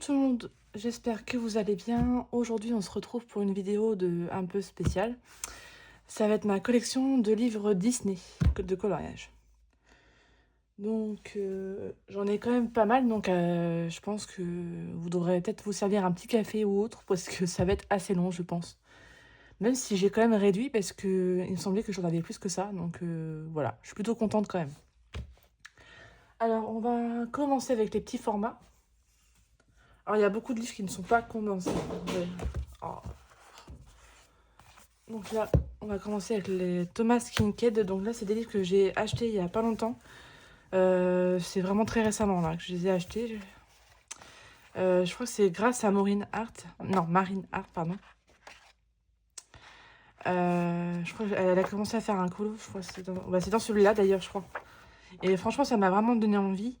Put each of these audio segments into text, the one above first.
tout le monde, j'espère que vous allez bien. Aujourd'hui, on se retrouve pour une vidéo un peu spéciale. Ça va être ma collection de livres Disney de coloriage. Donc, j'en ai quand même pas mal, donc je pense que vous devrez peut-être vous servir un petit café ou autre, parce que ça va être assez long, je pense. Même si j'ai quand même réduit, parce que il me semblait que j'en avais plus que ça, donc voilà, je suis plutôt contente quand même. Alors, on va commencer avec les petits formats. Alors, il y a beaucoup de livres qui ne sont pas condensés. Ouais. Oh. Donc là, on va commencer avec les Thomas Kinkade. Donc là, c'est des livres que j'ai achetés il y a pas longtemps. C'est vraiment très récemment là, que je les ai achetés. Je crois que c'est grâce à Maureen Hart. Non, Marine Hart, pardon. Je crois qu'elle a commencé à faire un colo. Je crois que c'est dans celui-là d'ailleurs, je crois. Et franchement, ça m'a vraiment donné envie.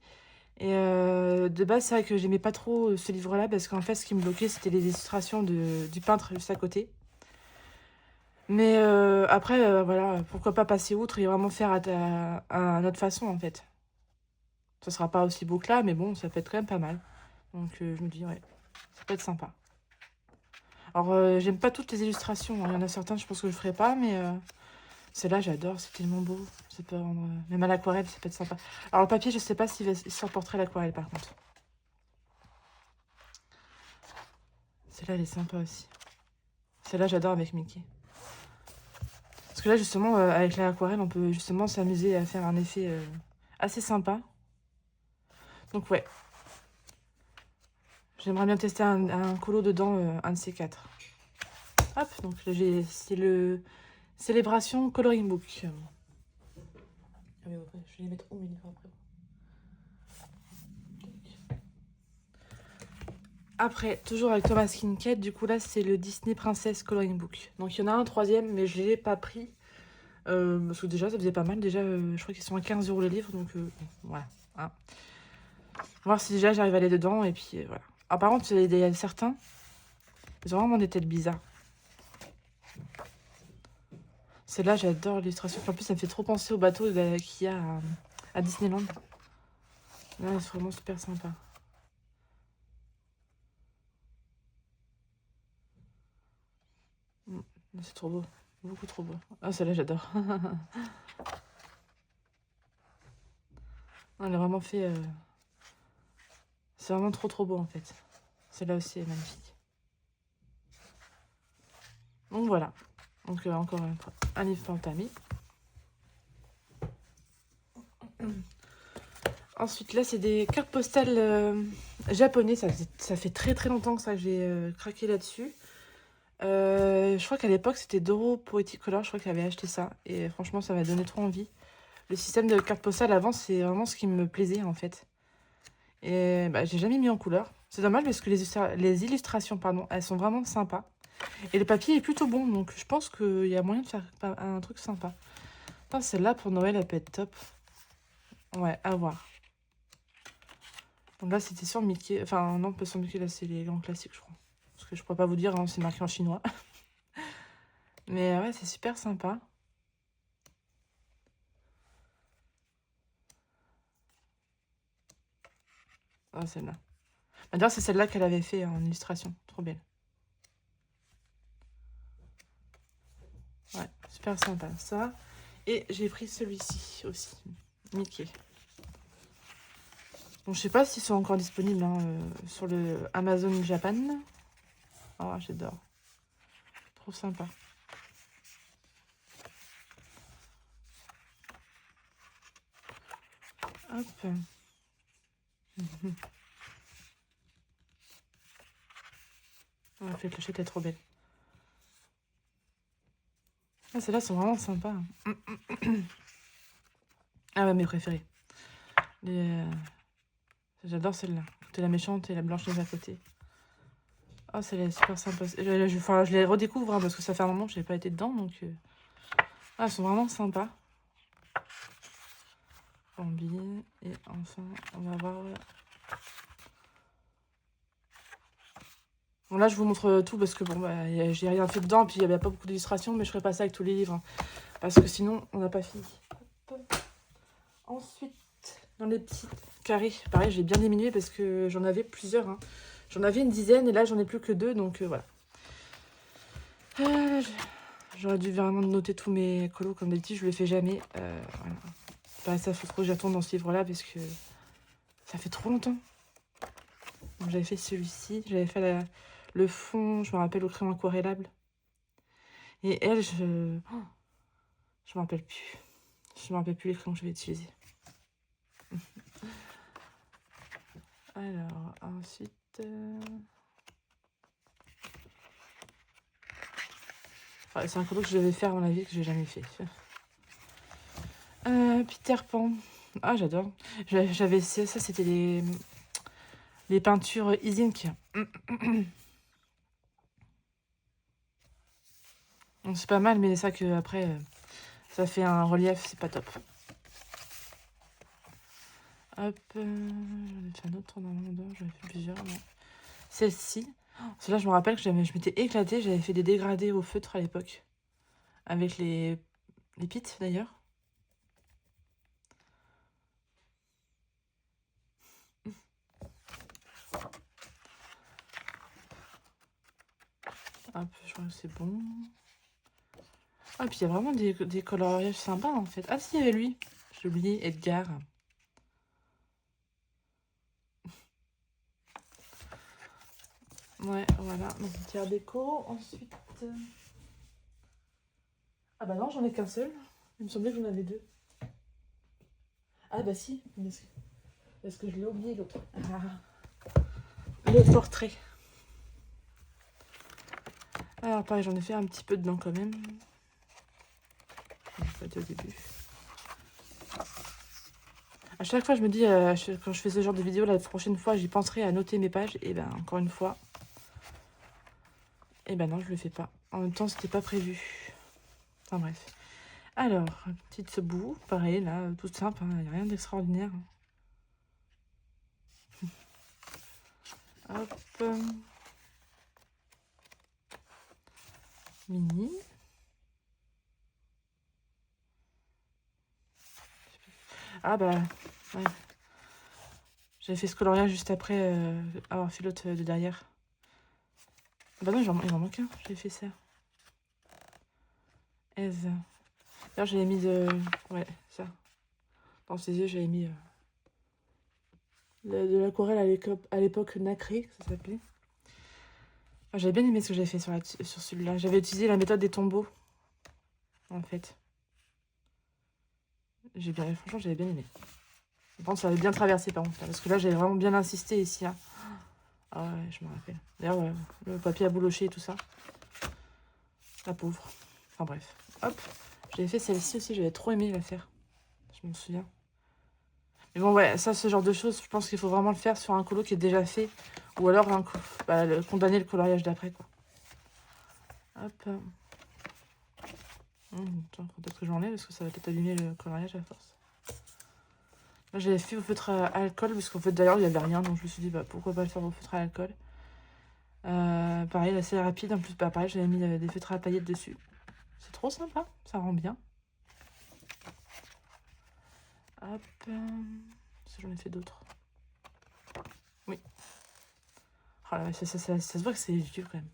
Et de base, c'est vrai que j'aimais pas trop ce livre-là parce qu'en fait, ce qui me bloquait, c'était les illustrations du peintre juste à côté. Mais après, voilà, pourquoi pas passer outre et vraiment faire à notre façon, en fait. Ça sera pas aussi beau que là, mais bon, ça peut être quand même pas mal. Donc je me dis, ouais, ça peut être sympa. Alors, j'aime pas toutes les illustrations, hein. Il y en a certains, je pense que je ferai pas, mais celle-là, j'adore, c'est tellement beau. Ça peut rendre, même à l'aquarelle, ça peut être sympa. Alors, le papier, je sais pas s'il s'emporterait l'aquarelle, par contre. Celle-là, elle est sympa aussi. Celle-là, j'adore avec Mickey. Parce que là, justement, avec l'aquarelle, on peut justement s'amuser à faire un effet assez sympa. Donc, ouais. J'aimerais bien tester un colo dedans, un de ces quatre. Hop, donc c'est le Célébration Coloring Book. Ah oui, après, je vais les mettre au milieu après. Après, toujours avec Thomas Kinkade, du coup là c'est le Disney Princess Coloring Book. Donc il y en a un troisième, mais je ne l'ai pas pris. Parce que déjà ça faisait pas mal. Déjà, je crois qu'ils sont à 15 € les livres, donc voilà. Hein. Voir si déjà j'arrive à aller dedans, et puis voilà. Ah, par contre, il y a certains, ils ont vraiment des têtes bizarres. Celle-là, j'adore l'illustration. En plus, ça me fait trop penser au bateau qu'il y a à Disneyland. Là, c'est vraiment super sympa. C'est trop beau. Beaucoup trop beau. Ah, celle-là, j'adore. Elle est vraiment fait... C'est vraiment trop beau, en fait. Celle-là aussi est magnifique. Donc, voilà. Donc, encore une fois, un livre pour Tammy. Ensuite, là, c'est des cartes postales japonais. Ça fait très longtemps que ça que j'ai craqué là-dessus. Je crois qu'à l'époque, c'était Doro Poetic Color. Je crois qu'il avait acheté ça. Et franchement, ça m'a donné trop envie. Le système de cartes postales avant, c'est vraiment ce qui me plaisait, en fait. Et bah, j'ai jamais mis en couleur. C'est dommage parce que les illustrations, pardon, elles sont vraiment sympas. Et le papier est plutôt bon, donc je pense qu'il y a moyen de faire un truc sympa. Putain, celle-là, pour Noël, elle peut être top. Ouais, à voir. Donc là, c'était sur Mickey. Enfin, non, pas sur Mickey, là, c'est les grands classiques, je crois. Parce que je pourrais pas vous dire, hein, c'est marqué en chinois. Mais ouais, c'est super sympa. Ah, celle-là. D'ailleurs, c'est celle-là qu'elle avait fait en illustration. Trop belle. Ouais, super sympa, ça. Et j'ai pris celui-ci aussi. Mickey. Bon, je sais pas s'ils sont encore disponibles hein, sur le Amazon Japan. Oh, j'adore. Trop sympa. Hop. Oh, la clochette est trop belle. Ah, celles-là sont vraiment sympas. Ah ouais, mes préférées. J'adore celle-là. Côté la méchante et la blanche-neige à côté. Oh, celle-là est super sympa. Je les redécouvre hein, parce que ça fait un moment que je n'ai pas été dedans. Donc, ah, elles sont vraiment sympas. Bambi. Et enfin, on va voir... Bon, là, je vous montre tout parce que bon, bah, j'ai rien fait dedans. Puis, il n'y avait pas beaucoup d'illustrations. Mais je ferai pas ça avec tous les livres. Hein, parce que sinon, on n'a pas fini. Hop. Ensuite, dans les petits carrés. Pareil, j'ai bien diminué parce que j'en avais plusieurs. Hein. J'en avais une dizaine et là, j'en ai plus que 2, donc voilà. J'aurais dû vraiment noter tous mes colos comme d'habitude, je le fais jamais. Voilà. Bah, ça faut trop que j'y retourne dans ce livre-là parce que ça fait trop longtemps. J'avais fait celui-ci, j'avais fait le fond, je me rappelle, au crayon aquarellable. Et elle, je me rappelle plus. Je me rappelle plus les crayons que je vais utiliser. Alors, ensuite... Enfin, c'est un colo que je devais faire dans la vie que j'ai jamais fait. Peter Pan. Ah, j'adore. J'avais ça, c'était les peintures Isink. C'est pas mal, mais c'est ça que après ça fait un relief, c'est pas top. Hop, j'en ai fait un autre en amande, j'en ai fait plusieurs. Celle-ci, celle-là, je me rappelle que je m'étais éclatée, j'avais fait des dégradés au feutre à l'époque. Avec les pits d'ailleurs. Hop, je crois que c'est bon. Ah, puis il y a vraiment des coloriages sympas en fait. Ah, si, il y avait lui. J'ai oublié, Edgar. Ouais, voilà, donc tiers déco. Ensuite. Ah, bah non, j'en ai qu'un seul. Il me semblait que j'en avais 2. Ah, bah si, parce que je l'ai oublié l'autre. Ah, le portrait. Alors, pareil, j'en ai fait un petit peu dedans quand même. En fait, au début. À chaque fois, je me dis, quand je fais ce genre de vidéo, la prochaine fois, j'y penserai à noter mes pages. Et ben, encore une fois, et ben non, je le fais pas. En même temps, c'était pas prévu. Enfin bref. Alors, petite boue, pareil, là, toute simple, il n'y a rien d'extraordinaire. Hop. Mini. Ah bah, ouais. J'avais fait ce coloriage juste après avoir fait l'autre de derrière. Ah bah non, il m'en manque un, j'ai fait ça. Eve. D'ailleurs, j'avais mis de... Ouais, ça. Dans ses yeux, j'avais mis de l'aquarelle à l'époque nacrée, ça s'appelait. Ah, j'avais bien aimé ce que j'avais fait sur celui-là. J'avais utilisé la méthode des tombeaux, en fait. Franchement, j'avais bien aimé. Je pense que ça avait bien traversé, par contre, là, parce que là, j'avais vraiment bien insisté ici. Hein. Ah ouais, je me rappelle. D'ailleurs, le papier à boulocher et tout ça. La pauvre. Enfin bref. Hop. J'avais fait celle-ci aussi, j'avais trop aimé la faire. Je m'en souviens. Mais bon, ouais, ça, ce genre de choses, je pense qu'il faut vraiment le faire sur un colo qui est déjà fait. Ou alors condamner le coloriage d'après, quoi. Hop. Attends, peut-être que j'enlève, parce que ça va peut-être abîmer le coloriage à force. Là, j'avais fait au feutre à alcool, parce qu'en fait, d'ailleurs, il n'y avait rien. Donc, je me suis dit, bah, pourquoi pas le faire au feutre à alcool. Pareil, assez rapide. En plus, bah, pareil, j'avais mis des feutres à paillettes dessus. C'est trop sympa, ça rend bien. Hop. Ça, j'en ai fait d'autres. Oui. Oh là, ça se voit que c'est vieux quand même.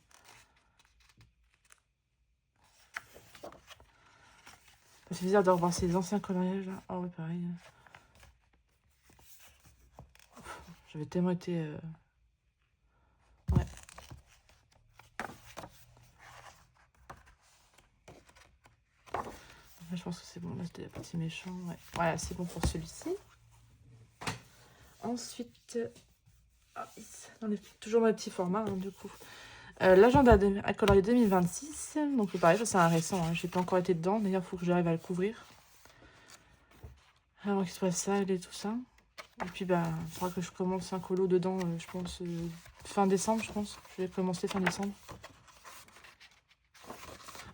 Ça fait bizarre de revoir ces anciens coloriages là. Oh ouais, pareil. J'avais tellement été... Ouais. Là, je pense que c'est bon. Là, c'était la partie méchant. Ouais. Voilà, c'est bon pour celui-ci. Ensuite... on est toujours dans les petits formats, hein, du coup. L'agenda à colorier 2026. Donc, pareil, ça, c'est un récent. Hein. J'ai pas encore été dedans. D'ailleurs, il faut que j'arrive à le couvrir. Avant qu'il se passe ça et tout ça. Et puis, bah, il faudra que je commence un colo dedans, je pense, fin décembre, je pense. Je vais commencer fin décembre.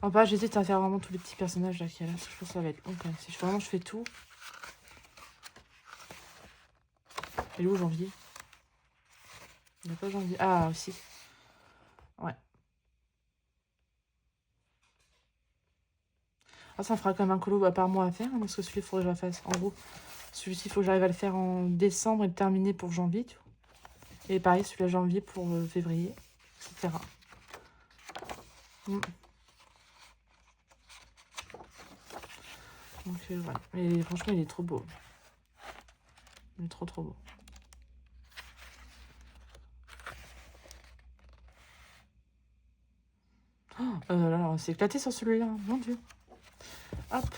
En pas, j'hésite à faire vraiment tous les petits personnages là qu'il y a là. Parce que je pense que ça va être long quand même. Si vraiment je fais tout. Et où janvier? Il n'y a pas janvier. Ah, aussi. Ouais. Ah, ça fera quand même un colo par mois à faire. Hein, parce que celui-là, il faudrait que je la fasse. En gros, celui-ci, il faut que j'arrive à le faire en décembre et le terminer pour janvier. Tu vois. Et pareil, celui-là janvier pour février, etc. Mm. Donc voilà. Et franchement, il est trop beau. Il est trop beau. Oh, là, on s'est éclaté sur celui-là, mon Dieu. Hop,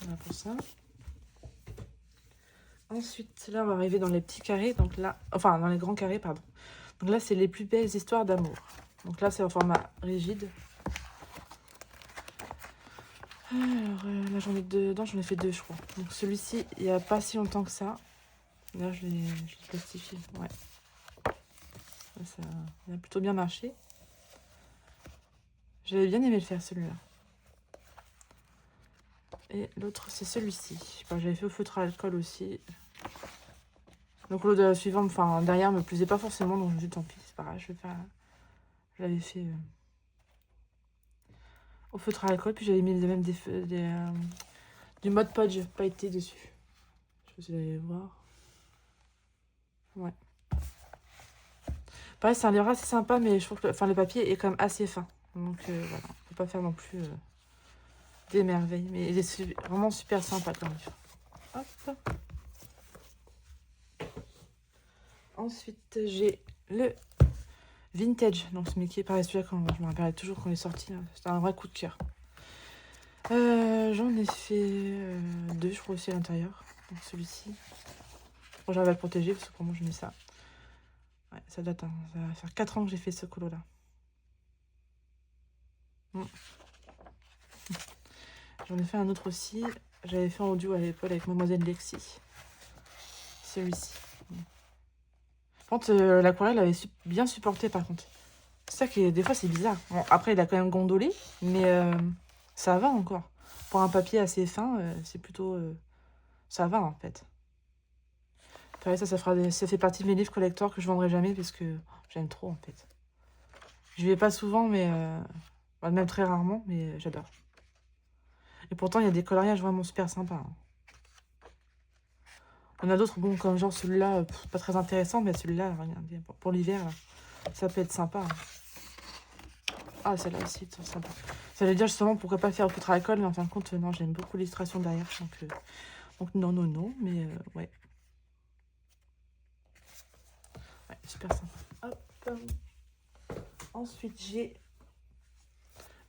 on a pour ça. Ensuite, là, on va arriver dans les petits carrés. Donc là, enfin, dans les grands carrés, pardon. Donc là, c'est les plus belles histoires d'amour. Donc là, c'est en format rigide. Alors, là, j'en ai dedans, j'en ai fait 2, je crois. Donc celui-ci, il n'y a pas si longtemps que ça. Là, je l'ai plastifié. Ouais. Ça a plutôt bien marché. J'avais bien aimé le faire, celui-là. Et l'autre, c'est celui-ci. Enfin, j'avais fait au feutre à alcool aussi. Donc l'autre suivant, enfin, derrière, me plaisait pas forcément. Donc je me suis dit, tant pis, c'est pas grave, je vais faire... Je l'avais fait au feutre à alcool. Puis j'avais mis même du Mod Podge pailleté dessus. Je sais pas si vous allez voir. Ouais. Pareil, c'est un livre assez sympa, mais je trouve que le papier est quand même assez fin. Donc voilà, on peut pas faire non plus des merveilles. Mais il est vraiment super sympa comme livre. Hop. Ensuite, j'ai le Vintage. Donc ce Mickey, pareil, celui-là, je me rappelle toujours quand il est sorti. C'était un vrai coup de cœur. J'en ai fait 2, je crois, aussi à l'intérieur. Donc celui-ci. Bon, j'arrive à le protéger parce que pour moi, je mets ça. Ouais, ça date. Hein. Ça va faire 4 ans que j'ai fait ce colo-là. J'en ai fait un autre aussi. J'avais fait en duo à l'époque avec Mademoiselle Lexi. Celui-ci. Par contre, l'aquarelle avait bien supporté par contre. C'est ça qui, des fois, c'est bizarre. Bon, après, il a quand même gondolé, mais ça va encore. Pour un papier assez fin, c'est plutôt... ça va, en fait. Pareil, ça fait partie de mes livres collector que je vendrai jamais parce que j'aime trop, en fait. Je vais pas souvent, mais... même très rarement, mais j'adore. Et pourtant, il y a des coloriages vraiment super sympas. Hein. On a d'autres, bon, comme genre celui-là, pas très intéressant, mais celui-là, regardez, pour l'hiver, ça peut être sympa. Hein. Ah, celle-là aussi, c'est sympa. Ça veut dire justement pourquoi pas le faire au feutre à alcool, mais en fin de compte, non, j'aime beaucoup l'illustration derrière. Donc non, mais ouais. Ouais, super sympa. Hop. Ensuite, j'ai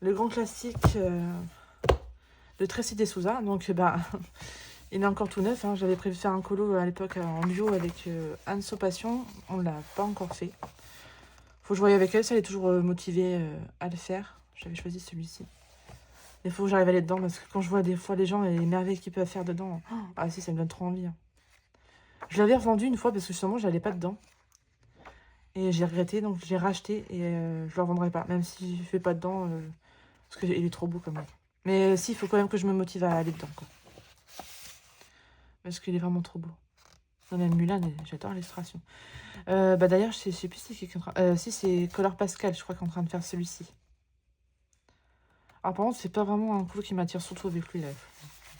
le grand classique de Tracy D'Souza. Donc, bah, il est encore tout neuf. Hein. J'avais prévu de faire un colo à l'époque en duo avec Anne Sopassion. On l'a pas encore fait. Faut que je voie avec elle, ça elle est toujours motivée à le faire. J'avais choisi celui-ci. Il faut que j'arrive à aller dedans parce que quand je vois des fois les gens et les merveilles qu'ils peuvent faire dedans, ah si, ça me donne trop envie. Hein. Je l'avais revendu une fois parce que justement, je n'allais pas dedans. Et j'ai regretté, donc j'ai racheté et je le revendrai pas, même si je fais pas dedans, parce qu'il est trop beau quand même. Mais si, il faut quand même que je me motive à aller dedans, quoi. Parce qu'il est vraiment trop beau. Non, même Mulan, j'adore l'illustration. Bah d'ailleurs, je sais plus si c'est si c'est Color Pascal, je crois, qui est en train de faire celui-ci. Alors par contre, c'est pas vraiment un colo qui m'attire, surtout avec lui, là.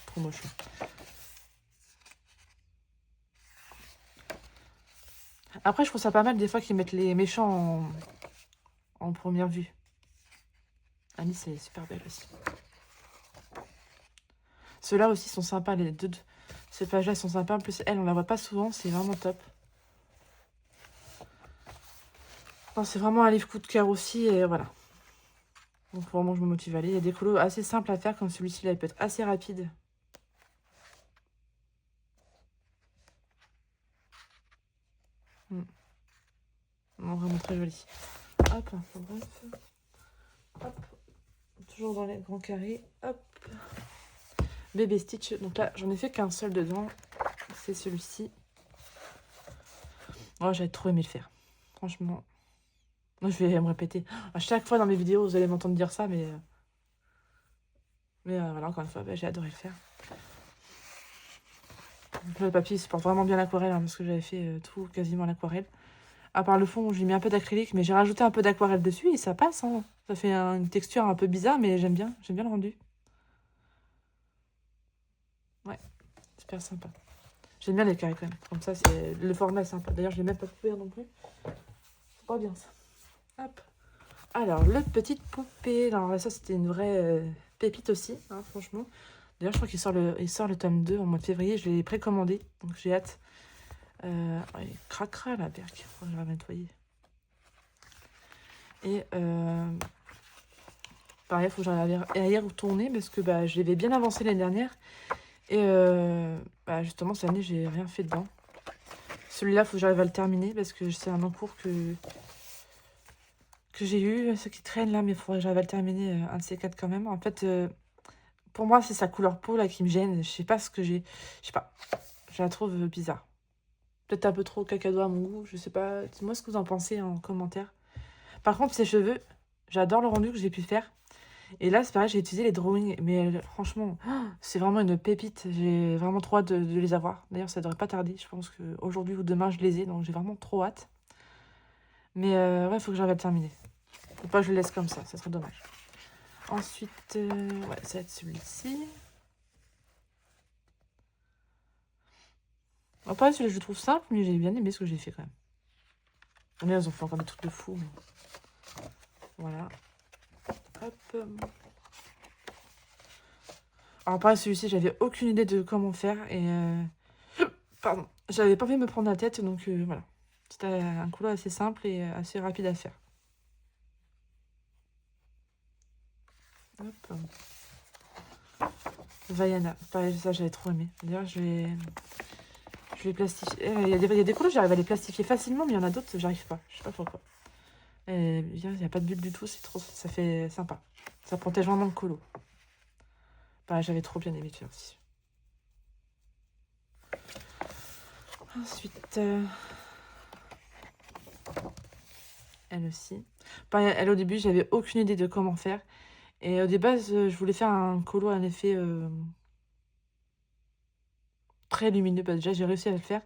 Trop moche. Après, je trouve ça pas mal des fois qu'ils mettent les méchants en première vue. Annie, c'est super belle aussi. Ceux-là aussi sont sympas, les deux. Ces pages-là sont sympas. En plus, elle, on la voit pas souvent, c'est vraiment top. C'est vraiment un livre coup de cœur aussi, et voilà. Donc vraiment, je me motive à aller. Il y a des colos assez simples à faire, comme celui-ci là, il peut être assez rapide. Non, vraiment très joli. Hop, bref. Hop. Toujours dans les grands carrés. Hop. Bébé Stitch. Donc là, j'en ai fait qu'un seul dedans. C'est celui-ci. Oh, j'avais trop aimé le faire. Franchement. Je vais me répéter. À chaque fois dans mes vidéos, vous allez m'entendre dire ça, mais... voilà, encore une fois, j'ai adoré le faire. Donc, le papier supporte vraiment bien l'aquarelle, hein, parce que j'avais fait tout quasiment l'aquarelle. À part le fond, j'ai mis un peu d'acrylique, mais j'ai rajouté un peu d'aquarelle dessus et ça passe. Hein. Ça fait une texture un peu bizarre, mais j'aime bien le rendu. Ouais, super sympa. J'aime bien les carrés quand même. Comme ça, c'est le format est sympa. D'ailleurs, je l'ai même pas coupé non plus. C'est pas bien ça. Hop. Alors, le petite poupée. Alors là, ça, c'était une vraie pépite aussi, hein, franchement. D'ailleurs, je crois il sort le tome 2 en mois de février. Je l'ai précommandé, donc j'ai hâte. Il craquera la berque. Faut que je la nettoyer. Et pareil, il faut que j'aille y retourner parce que bah, je l'avais bien avancé l'année dernière. Et bah, justement, cette année, j'ai rien fait dedans. Celui-là, il faut que j'arrive à le terminer parce que c'est un encours que j'ai eu, ce qui traîne là, mais il faudrait que j'arrive à le terminer, un de ces quatre quand même. En fait, pour moi, c'est sa couleur peau là qui me gêne. Je sais pas ce que j'ai. Je sais pas. Je la trouve bizarre. Peut-être un peu trop cacado à mon goût. Je sais pas. Dis-moi ce que vous en pensez en commentaire. Par contre, ses cheveux, j'adore le rendu que j'ai pu faire. Et là, c'est pareil, j'ai utilisé les drawings. Mais franchement, c'est vraiment une pépite. J'ai vraiment trop hâte de les avoir. D'ailleurs, ça devrait pas tarder. Je pense qu'aujourd'hui ou demain, je les ai. Donc, j'ai vraiment trop hâte. Mais ouais, il faut que j'arrive à le terminer. Faut pas que je le laisse comme ça serait dommage. Ensuite, ouais, ça va être celui-ci. Bon, pareil, celui-là, je le trouve simple, mais j'ai bien aimé ce que j'ai fait quand même. On est, ils ont fait encore des trucs de fou. Mais... Voilà. Hop. Alors, pareil, celui-ci, j'avais aucune idée de comment faire. Et. Pardon. J'avais pas envie de me prendre la tête, donc voilà. C'était un couloir assez simple et assez rapide à faire. Hop. Vaiana. Pareil, ça, j'avais trop aimé. D'ailleurs, je vais plastifier. Il y a des couleurs, j'arrive à les plastifier facilement, mais il y en a d'autres, j'arrive pas. Je sais pas pourquoi. Il n'y a pas de bulle du tout, ça fait sympa. Ça protège vraiment le colo. Bah, j'avais trop bien aimé faire aussi. Ensuite, elle aussi. Pareil, elle au début, j'avais aucune idée de comment faire. Et au début, je voulais faire un colo, un effet très lumineux. Bah, déjà, j'ai réussi à le faire.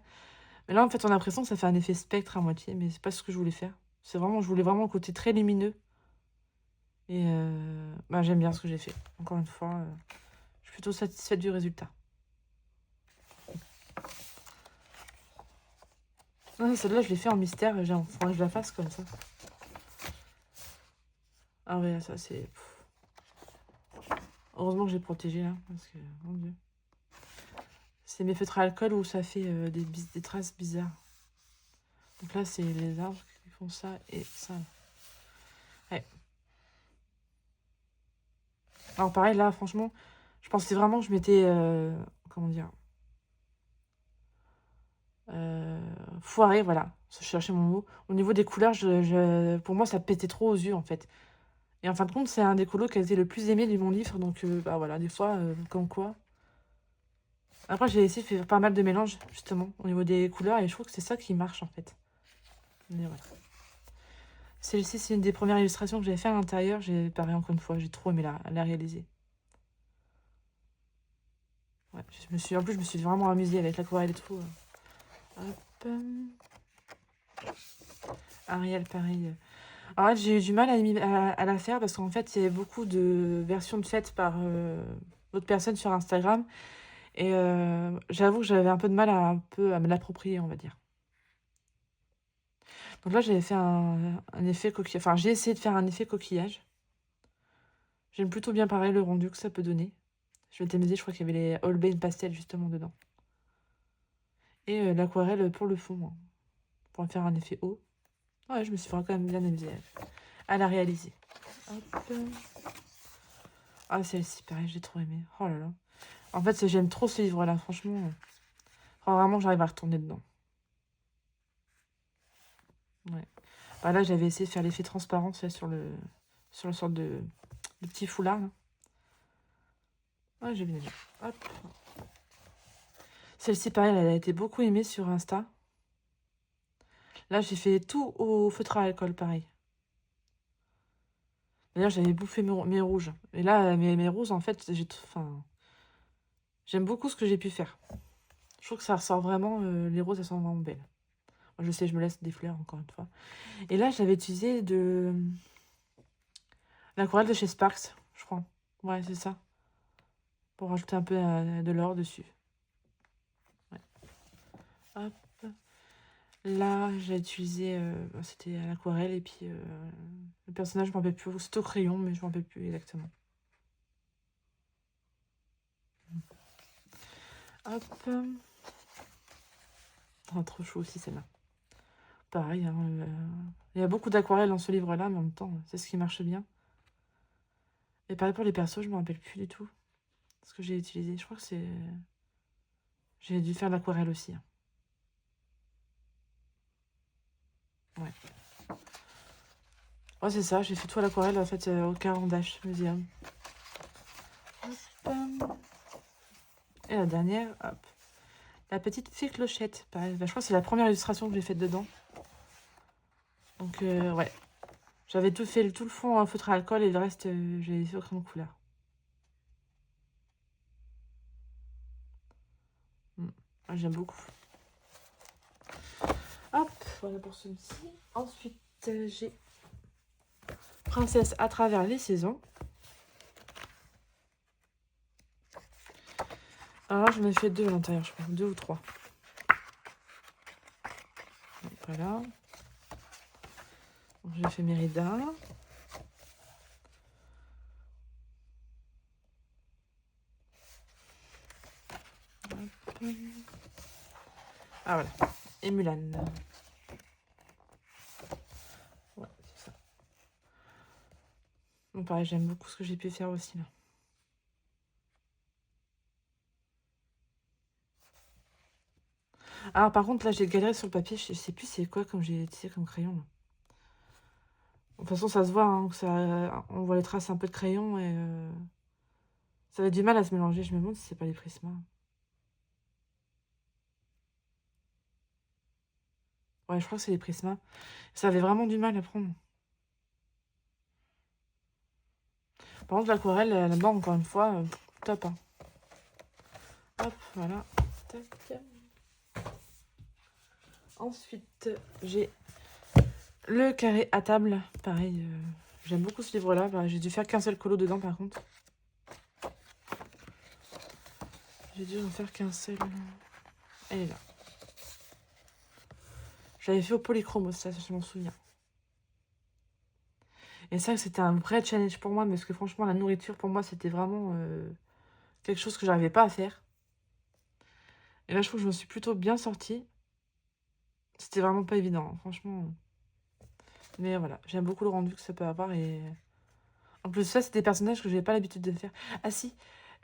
Mais là, en fait, on a l'impression que ça fait un effet spectre à moitié, mais c'est pas ce que je voulais faire. C'est vraiment, je voulais vraiment le côté très lumineux. Et bah, j'aime bien ce que j'ai fait. Encore une fois, je suis plutôt satisfaite du résultat. Ah, celle-là, je l'ai fait en mystère. Il faudrait que je la fasse comme ça. Ah ouais, ça c'est... Heureusement que j'ai protégé là, parce que, mon Dieu. C'est mes feutres à alcool où ça fait des traces bizarres. Donc là, c'est les arbres qui font ça et ça. Ouais. Alors pareil, là, franchement, je pensais vraiment que je m'étais... comment dire foiré, voilà. Je cherchais mon mot. Au niveau des couleurs, pour moi, ça pétait trop aux yeux, en fait. Et en fin de compte, c'est un des colos qui a été le plus aimé de mon livre. Donc, bah voilà, des fois, comme quoi... Après, j'ai essayé de faire pas mal de mélanges, justement, au niveau des couleurs. Et je trouve que c'est ça qui marche, en fait. Mais voilà. Celle-ci, c'est une des premières illustrations que j'avais fait à l'intérieur. J'ai, pareil, encore une fois, j'ai trop aimé la réaliser. Ouais, en plus, je me suis vraiment amusée avec l'aquarelle et tout. Hop. Ariel, pareil. Alors là, j'ai eu du mal à la faire parce qu'en fait, il y avait beaucoup de versions de faites par d'autres personnes sur Instagram. Et j'avoue que j'avais un peu de mal à me l'approprier, on va dire. Donc là, j'avais fait un effet coquillage. Enfin, j'ai essayé de faire un effet coquillage. J'aime plutôt bien pareil le rendu que ça peut donner. Je vais t'amuser, je crois qu'il y avait les Holbein Pastel justement dedans. Et l'aquarelle pour le fond, hein, pour en faire un effet haut. Ouais, je me suis quand même bien amusée à la réaliser. Hop. Ah, celle-ci, pareil, j'ai trop aimé. Oh là là. En fait, j'aime trop ce livre-là, franchement. Faut vraiment que j'arrive à retourner dedans. Ouais. Bah là, j'avais essayé de faire l'effet transparence là, sur la sorte de petit foulard. Là. Ouais, j'ai bien aimé. Hop. Celle-ci, pareil, elle a été beaucoup aimée sur Insta. Là, j'ai fait tout au feutre à alcool, pareil. D'ailleurs, j'avais bouffé mes rouges. Et là, mes roses, en fait, j'aime beaucoup ce que j'ai pu faire. Je trouve que ça ressort vraiment, les roses, elles sont vraiment belles. Je sais, je me laisse des fleurs, encore une fois. Et là, j'avais utilisé de l'aquarelle de chez Sparks, je crois. Ouais, c'est ça. Pour rajouter un peu de l'or dessus. Ouais. Hop. Là, j'ai utilisé, c'était à l'aquarelle et puis le personnage, je m'en rappelle plus. C'était au crayon, mais je m'en rappelle plus exactement. Hop. Oh, trop chaud aussi celle-là. Pareil, hein, il y a beaucoup d'aquarelles dans ce livre-là, mais en même temps, c'est ce qui marche bien. Et pareil pour les persos, je me rappelle plus du tout ce que j'ai utilisé. Je crois que c'est... J'ai dû faire de l'aquarelle aussi, hein. Ouais. Ouais, c'est ça, j'ai fait tout à l'aquarelle en fait au Caran d'Ache Museum. Hop. Et la dernière, hop. La petite fée clochette. Pareil, bah, je crois que c'est la première illustration que j'ai faite dedans. Donc, ouais. J'avais tout fait, tout le fond en feutre à alcool et le reste, j'ai fait au crayon de couleur. J'aime beaucoup. Hop, voilà pour celui-ci. Ensuite, j'ai Princesse à travers les saisons. Alors là, j'en ai fait 2 à l'intérieur, je crois. 2 ou 3. Donc, voilà. J'ai fait Mérida. Hop. Ah voilà. Et Mulan. Ouais, c'est ça. Bon, pareil, j'aime beaucoup ce que j'ai pu faire aussi là. Alors par contre, là, j'ai galéré sur le papier. Je sais plus c'est quoi comme j'ai utilisé comme crayon. Là. De toute façon, ça se voit, hein, que ça, on voit les traces un peu de crayon et ça avait du mal à se mélanger. Je me demande si c'est pas les Prisma. Ouais, je crois que c'est les Prisma. Ça avait vraiment du mal à prendre. Par contre, l'aquarelle, là-dedans, encore une fois, top. Hein. Hop, voilà. Tac. Ensuite, j'ai le carré à table. Pareil, j'aime beaucoup ce livre-là. Bah, j'ai dû faire qu'un seul colo dedans, par contre. J'ai dû en faire qu'un seul. Elle est là. J'avais fait au polychrome, ça, je m'en souviens. Et ça, c'était un vrai challenge pour moi, parce que franchement, la nourriture, pour moi, c'était vraiment quelque chose que j'arrivais pas à faire. Et là, je trouve que je me suis plutôt bien sortie. C'était vraiment pas évident, hein, franchement. Mais voilà, j'aime beaucoup le rendu que ça peut avoir. Et en plus, ça, c'est des personnages que j'avais pas l'habitude de faire. Ah si,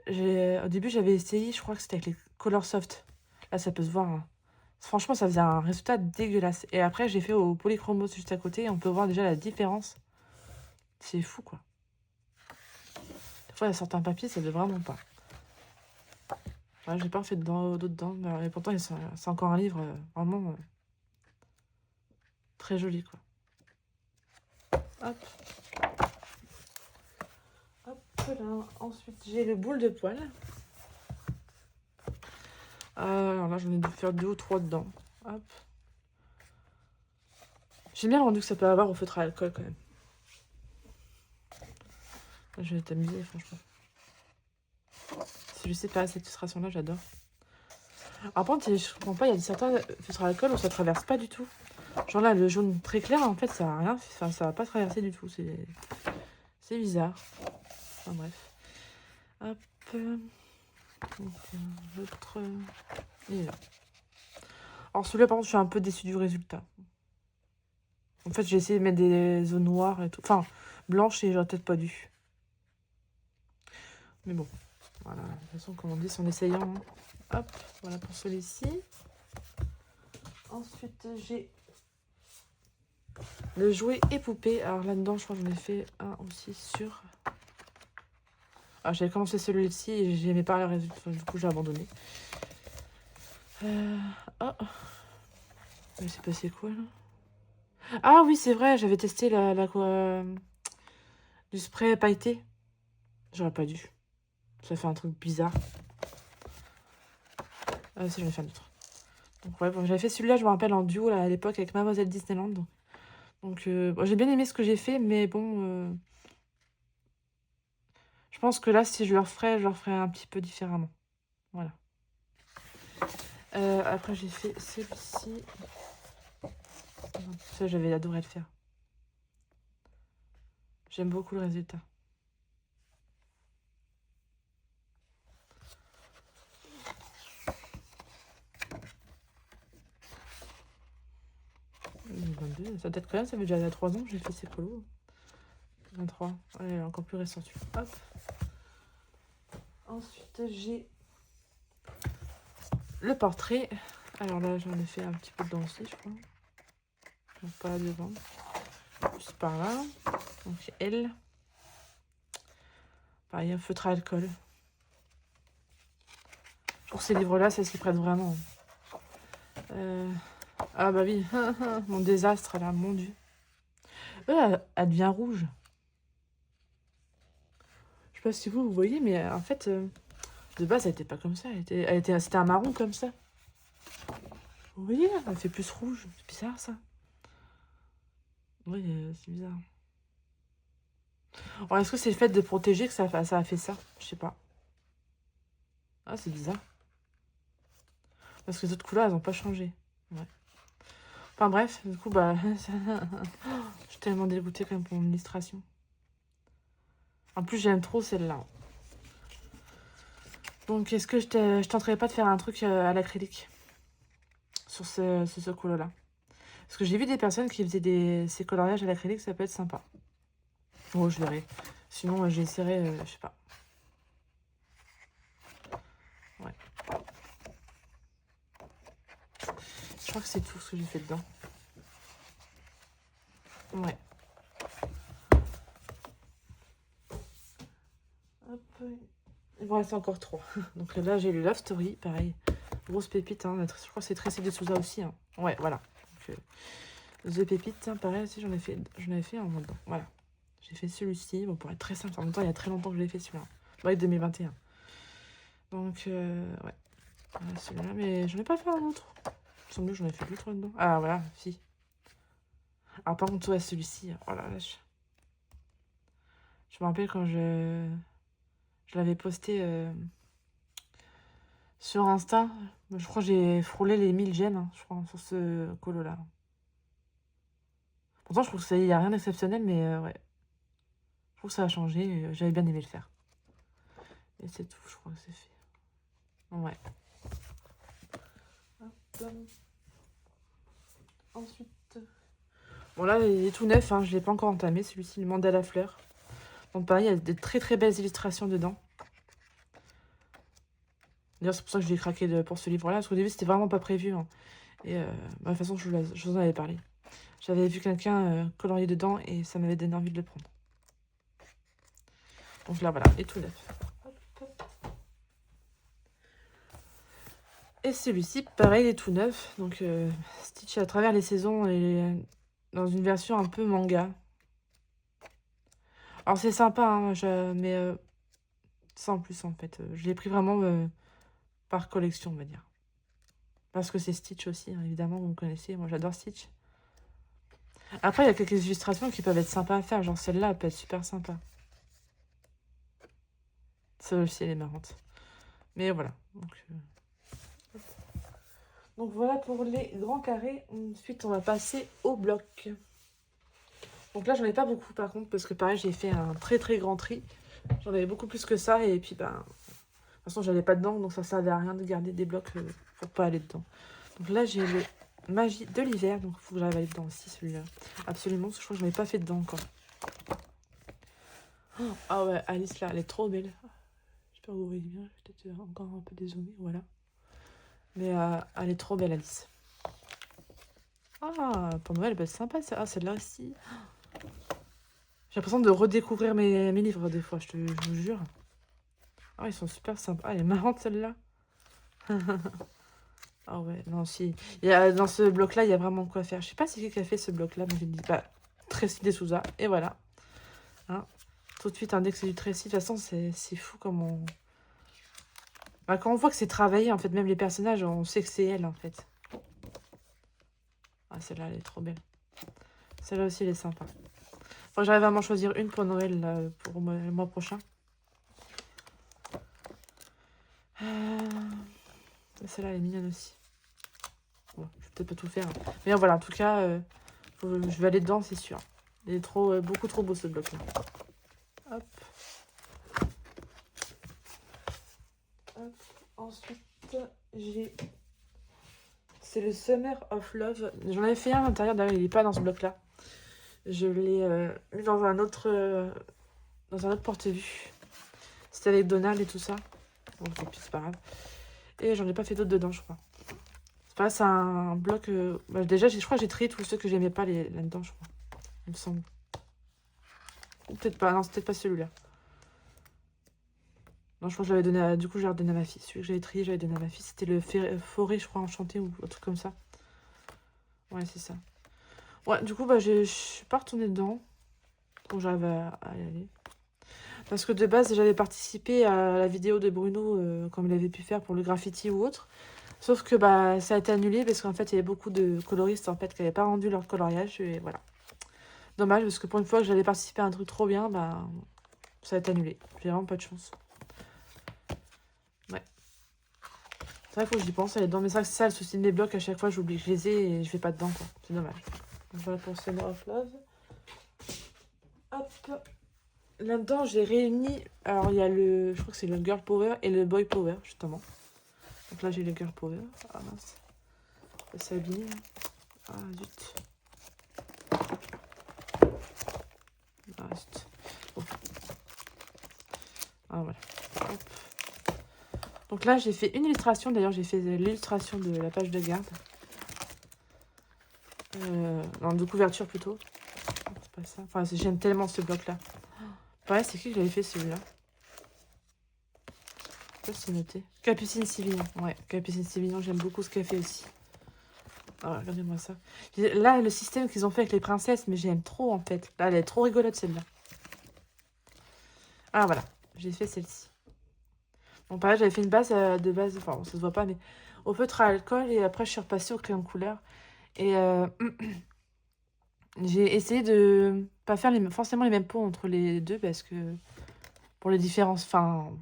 au début, j'avais essayé, je crois que c'était avec les Color Soft. Là, ça peut se voir. Hein. Franchement, ça faisait un résultat dégueulasse. Et après, j'ai fait au polychromos juste à côté. Et on peut voir déjà la différence. C'est fou, quoi. Des fois, il y a certains papiers, ça ne veut vraiment pas. Ouais, j'ai pas fait d'autres dedans. Mais pourtant, c'est encore un livre vraiment très joli, quoi. Hop. Hop là. Ensuite, j'ai le boule de poil. Alors là, j'en ai dû faire 2 ou 3 dedans. Hop. J'aime bien le rendu que ça peut avoir au feutre à alcool, quand même. Là, je vais t'amuser, franchement. Si je sais pas, cette illustration-là, j'adore. Par contre, je comprends pas, il y a certains feutres à alcool où ça traverse pas du tout. Genre là, le jaune très clair, en fait, ça va rien. Enfin, ça va pas traverser du tout. C'est bizarre. Enfin, bref. Hop. Donc, l'autre. Il est là. Alors, celui-là, par contre, je suis un peu déçue du résultat. En fait, j'ai essayé de mettre des zones noires et tout. Enfin, blanches et j'aurais peut-être pas dû. Mais bon. Voilà. De toute façon, comme on dit, c'est en essayant. Hein. Hop. Voilà pour celui-ci. Ensuite, j'ai le jouet et poupée. Alors là-dedans, je crois que j'en ai fait un aussi sur... Ah, j'avais commencé celui-ci et j'aimais pas le résultat. Du coup, j'ai abandonné. Oh. Il s'est passé quoi, là? Ah oui, c'est vrai, j'avais testé du spray pailleté. J'aurais pas dû. Ça fait un truc bizarre. Ah si, j'en ai fait un autre. Donc ouais, bon, j'avais fait celui-là, je me rappelle, en duo là, à l'époque avec Mademoiselle Disneyland. Donc bon, j'ai bien aimé ce que j'ai fait, mais bon... je pense que là, si je le referais un petit peu différemment. Voilà. Après, j'ai fait celui-ci. Ça, j'avais adoré le faire. J'aime beaucoup le résultat. Ça date quand même, ça fait déjà 3 ans que j'ai fait ces colos. 23. Elle est encore plus récente. Hop. Ensuite, j'ai le portrait. Alors là, j'en ai fait un petit peu dedans aussi, je crois. Donc, pas là devant. Juste par là. Donc, elle. Pareil, un feutre à alcool. Je trouve que ces livres-là, ça s'y prête vraiment. Ah bah oui, mon désastre là, mon Dieu. Elle devient rouge. Je sais pas si vous voyez, mais en fait, de base, elle était pas comme ça. C'était un marron comme ça. Vous voyez, elle fait plus rouge. C'est bizarre ça. Oui, c'est bizarre. Alors, est-ce que c'est le fait de protéger que ça a fait ça? Je sais pas. Ah, c'est bizarre. Parce que les autres couleurs, elles ont pas changé. Ouais. Enfin bref, du coup, bah... je suis tellement dégoûtée quand même pour mon illustration. En plus, j'aime trop celle-là. Donc, est-ce que je tenterais pas de faire un truc à l'acrylique sur ce colo-là? Parce que j'ai vu des personnes qui faisaient ces coloriages à l'acrylique, ça peut être sympa. Oh, je verrai. Sinon, j'essaierai, je sais pas. Ouais. Je crois que c'est tout ce que j'ai fait dedans. Ouais. Hop. Il m'en reste encore 3. Donc là, j'ai lu Love Story, pareil. Grosse pépite, hein. Je crois que c'est Tracy de Souza aussi. Hein. Ouais, voilà. Donc, The Pépite, hein, pareil aussi, j'en avais fait un dedans. Voilà. J'ai fait celui-ci. Bon, pour être très simple, en même temps, il y a très longtemps que je l'ai fait celui-là. Ouais, 2021. Donc, ouais. Voilà, celui-là, mais j'en ai pas fait un autre. Il me semble que j'en ai fait 2-3 dedans. Ah, voilà, si. Alors, par contre, ouais, celui-ci, oh la vache. Je me rappelle quand je l'avais posté sur Insta. Je crois que j'ai frôlé les 1000 j'aime, hein, je crois, sur ce colo-là. Pourtant, je trouve qu'il n'y a rien d'exceptionnel, mais ouais. Je trouve que ça a changé. J'avais bien aimé le faire. Et c'est tout, je crois que c'est fait. Ouais. Hop. Ensuite... Bon, là, il est tout neuf, hein, je ne l'ai pas encore entamé. Celui-ci, le mandala fleur. Donc, pareil, il y a des très très belles illustrations dedans. D'ailleurs, c'est pour ça que je l'ai craqué pour ce livre-là. Parce qu'au début, c'était vraiment pas prévu. Hein. Et de toute façon, je vous en avais parlé. J'avais vu quelqu'un colorier dedans et ça m'avait donné envie de le prendre. Donc là, voilà, et tout neuf. Et celui-ci, pareil, il est tout neuf. Donc, Stitch à travers les saisons et dans une version un peu manga. Alors, c'est sympa, hein, mais sans plus, en fait. Je l'ai pris vraiment par collection, on va dire. Parce que c'est Stitch aussi, hein, évidemment, vous me connaissez. Moi, j'adore Stitch. Après, il y a quelques illustrations qui peuvent être sympas à faire. Genre, celle-là, elle peut être super sympa. Celle aussi, elle est marrante. Mais voilà. Donc voilà pour les grands carrés. Ensuite, on va passer au bloc. Donc là, j'en ai pas beaucoup par contre, parce que pareil, j'ai fait un très très grand tri. J'en avais beaucoup plus que ça, et puis ben, de toute façon, j'allais pas dedans, donc ça servait à rien de garder des blocs pour pas aller dedans. Donc là, j'ai le Magie de l'hiver, donc il faut que j'arrive à aller dedans aussi, celui-là. Absolument, parce que je crois que je n'en ai pas fait dedans encore. Oh, ah ouais, Alice là, elle est trop belle. J'espère que vous voyez bien, je vais peut-être encore un peu dézoomer, voilà. Mais elle est trop belle, Alice. Ah, pour Noël, elle peut être sympa, ça. Ah, celle-là aussi. J'ai l'impression de redécouvrir mes livres des fois, je vous jure. Ah, ils sont super sympas. Ah, elle est marrante celle-là. Ah ouais, non, si. Dans ce bloc-là, il y a vraiment quoi faire. Je sais pas si c'est qui a fait ce bloc-là, mais je dis pas. Tracy de Souza, et voilà. Hein, tout de suite, un index du Tracy. De toute façon, c'est fou comme on... Bah, quand on voit que c'est travaillé, en fait, même les personnages, on sait que c'est elle, en fait. Ah, celle-là, elle est trop belle. Celle-là aussi, elle est sympa. Faut que j'arrive à m'en choisir une pour Noël, là, pour le mois prochain. Celle-là, elle est mignonne aussi. Bon, je vais peut-être pas tout faire. Hein. Mais voilà, en tout cas, je vais aller dedans, c'est sûr. Il est trop, beaucoup trop beau ce bloc-là. Hop. Hop. Ensuite, j'ai... C'est le Summer of Love. J'en avais fait un à l'intérieur, d'ailleurs, il n'est pas dans ce bloc-là. Je l'ai mis dans un autre porte-vue. C'était avec Donald et tout ça. Bon, tant pis, c'est pas grave. Et j'en ai pas fait d'autres dedans, je crois. C'est pas, c'est un bloc... Bah, déjà, je crois que j'ai trié tous ceux que j'aimais pas là-dedans, je crois. Il me semble. Ou peut-être pas. Non, c'est peut-être pas celui-là. Non, je crois que je l'avais donné à... Du coup, je l'ai redonné à ma fille. Celui que j'avais trié, j'avais donné à ma fille. C'était le forêt, je crois, enchanté ou un truc comme ça. Ouais, c'est ça. Ouais, du coup, bah, je suis pas retournée dedans. Bon, j'arrive à y aller. Parce que de base, j'avais participé à la vidéo de Bruno, comme il avait pu faire pour le graffiti ou autre. Sauf que bah, ça a été annulé parce qu'en fait, il y avait beaucoup de coloristes en fait, qui n'avaient pas rendu leur coloriage. Et voilà. Dommage, parce que pour une fois que j'allais participer à un truc trop bien, bah, ça a été annulé. J'ai vraiment pas de chance. Ouais. C'est vrai, faut que j'y pense. Elle est dedans. Mais c'est vrai que c'est ça le souci de mes blocs. À chaque fois, j'oublie que je les ai et je vais pas dedans. C'est dommage. Donc voilà pour Summer of Love. Hop. Là-dedans, j'ai réuni... Alors, il y a le... Je crois que c'est le Girl Power et le Boy Power, justement. Donc là, j'ai le Girl Power. Ah mince. Ça s'abîme. Ah zut. Ah zut. Bon. Ah voilà. Hop. Donc là, j'ai fait une illustration. D'ailleurs, j'ai fait l'illustration de la page de garde. Non, de couverture plutôt. C'est pas ça. Enfin, j'aime tellement ce bloc-là. Pareil, c'est qui que j'avais fait celui-là? Je sais pas si c'est noté. Capucine Sivignon. Ouais, Capucine Sivignon, j'aime beaucoup ce qu'elle fait aussi. Ah, regardez-moi ça. Là, le système qu'ils ont fait avec les princesses, mais j'aime trop en fait. Là, elle est trop rigolote celle-là. Ah voilà, j'ai fait celle-ci. Bon, pareil, j'avais fait une base de base, enfin, ça se voit pas, mais au feutre à alcool, et après, je suis repassée au crayon de couleur. Et j'ai essayé de pas faire forcément les mêmes pots entre les deux, parce que pour les différences, enfin,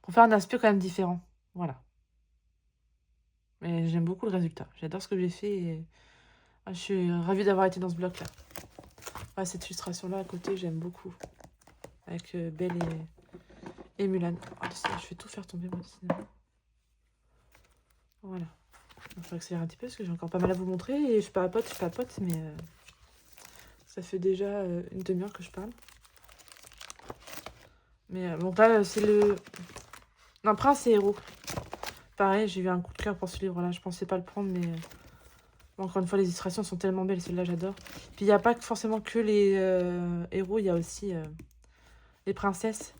pour faire un aspect quand même différent. Voilà. Mais j'aime beaucoup le résultat. J'adore ce que j'ai fait et je suis ravie d'avoir été dans ce bloc-là. Ouais, cette illustration-là à côté, j'aime beaucoup. Avec Belle et Mulan. Oh, je vais tout faire tomber, moi, décidément. Voilà. Il faut accélérer un petit peu parce que j'ai encore pas mal à vous montrer. Et je papote, mais ça fait déjà une demi-heure que je parle. Mais bon, là, c'est le... Non, Prince et Héros. Pareil, j'ai eu un coup de cœur pour ce livre-là. Je pensais pas le prendre, mais... Bon, encore une fois, les illustrations sont tellement belles. Celle-là, j'adore. Puis, il n'y a pas forcément que les héros. Il y a aussi les princesses.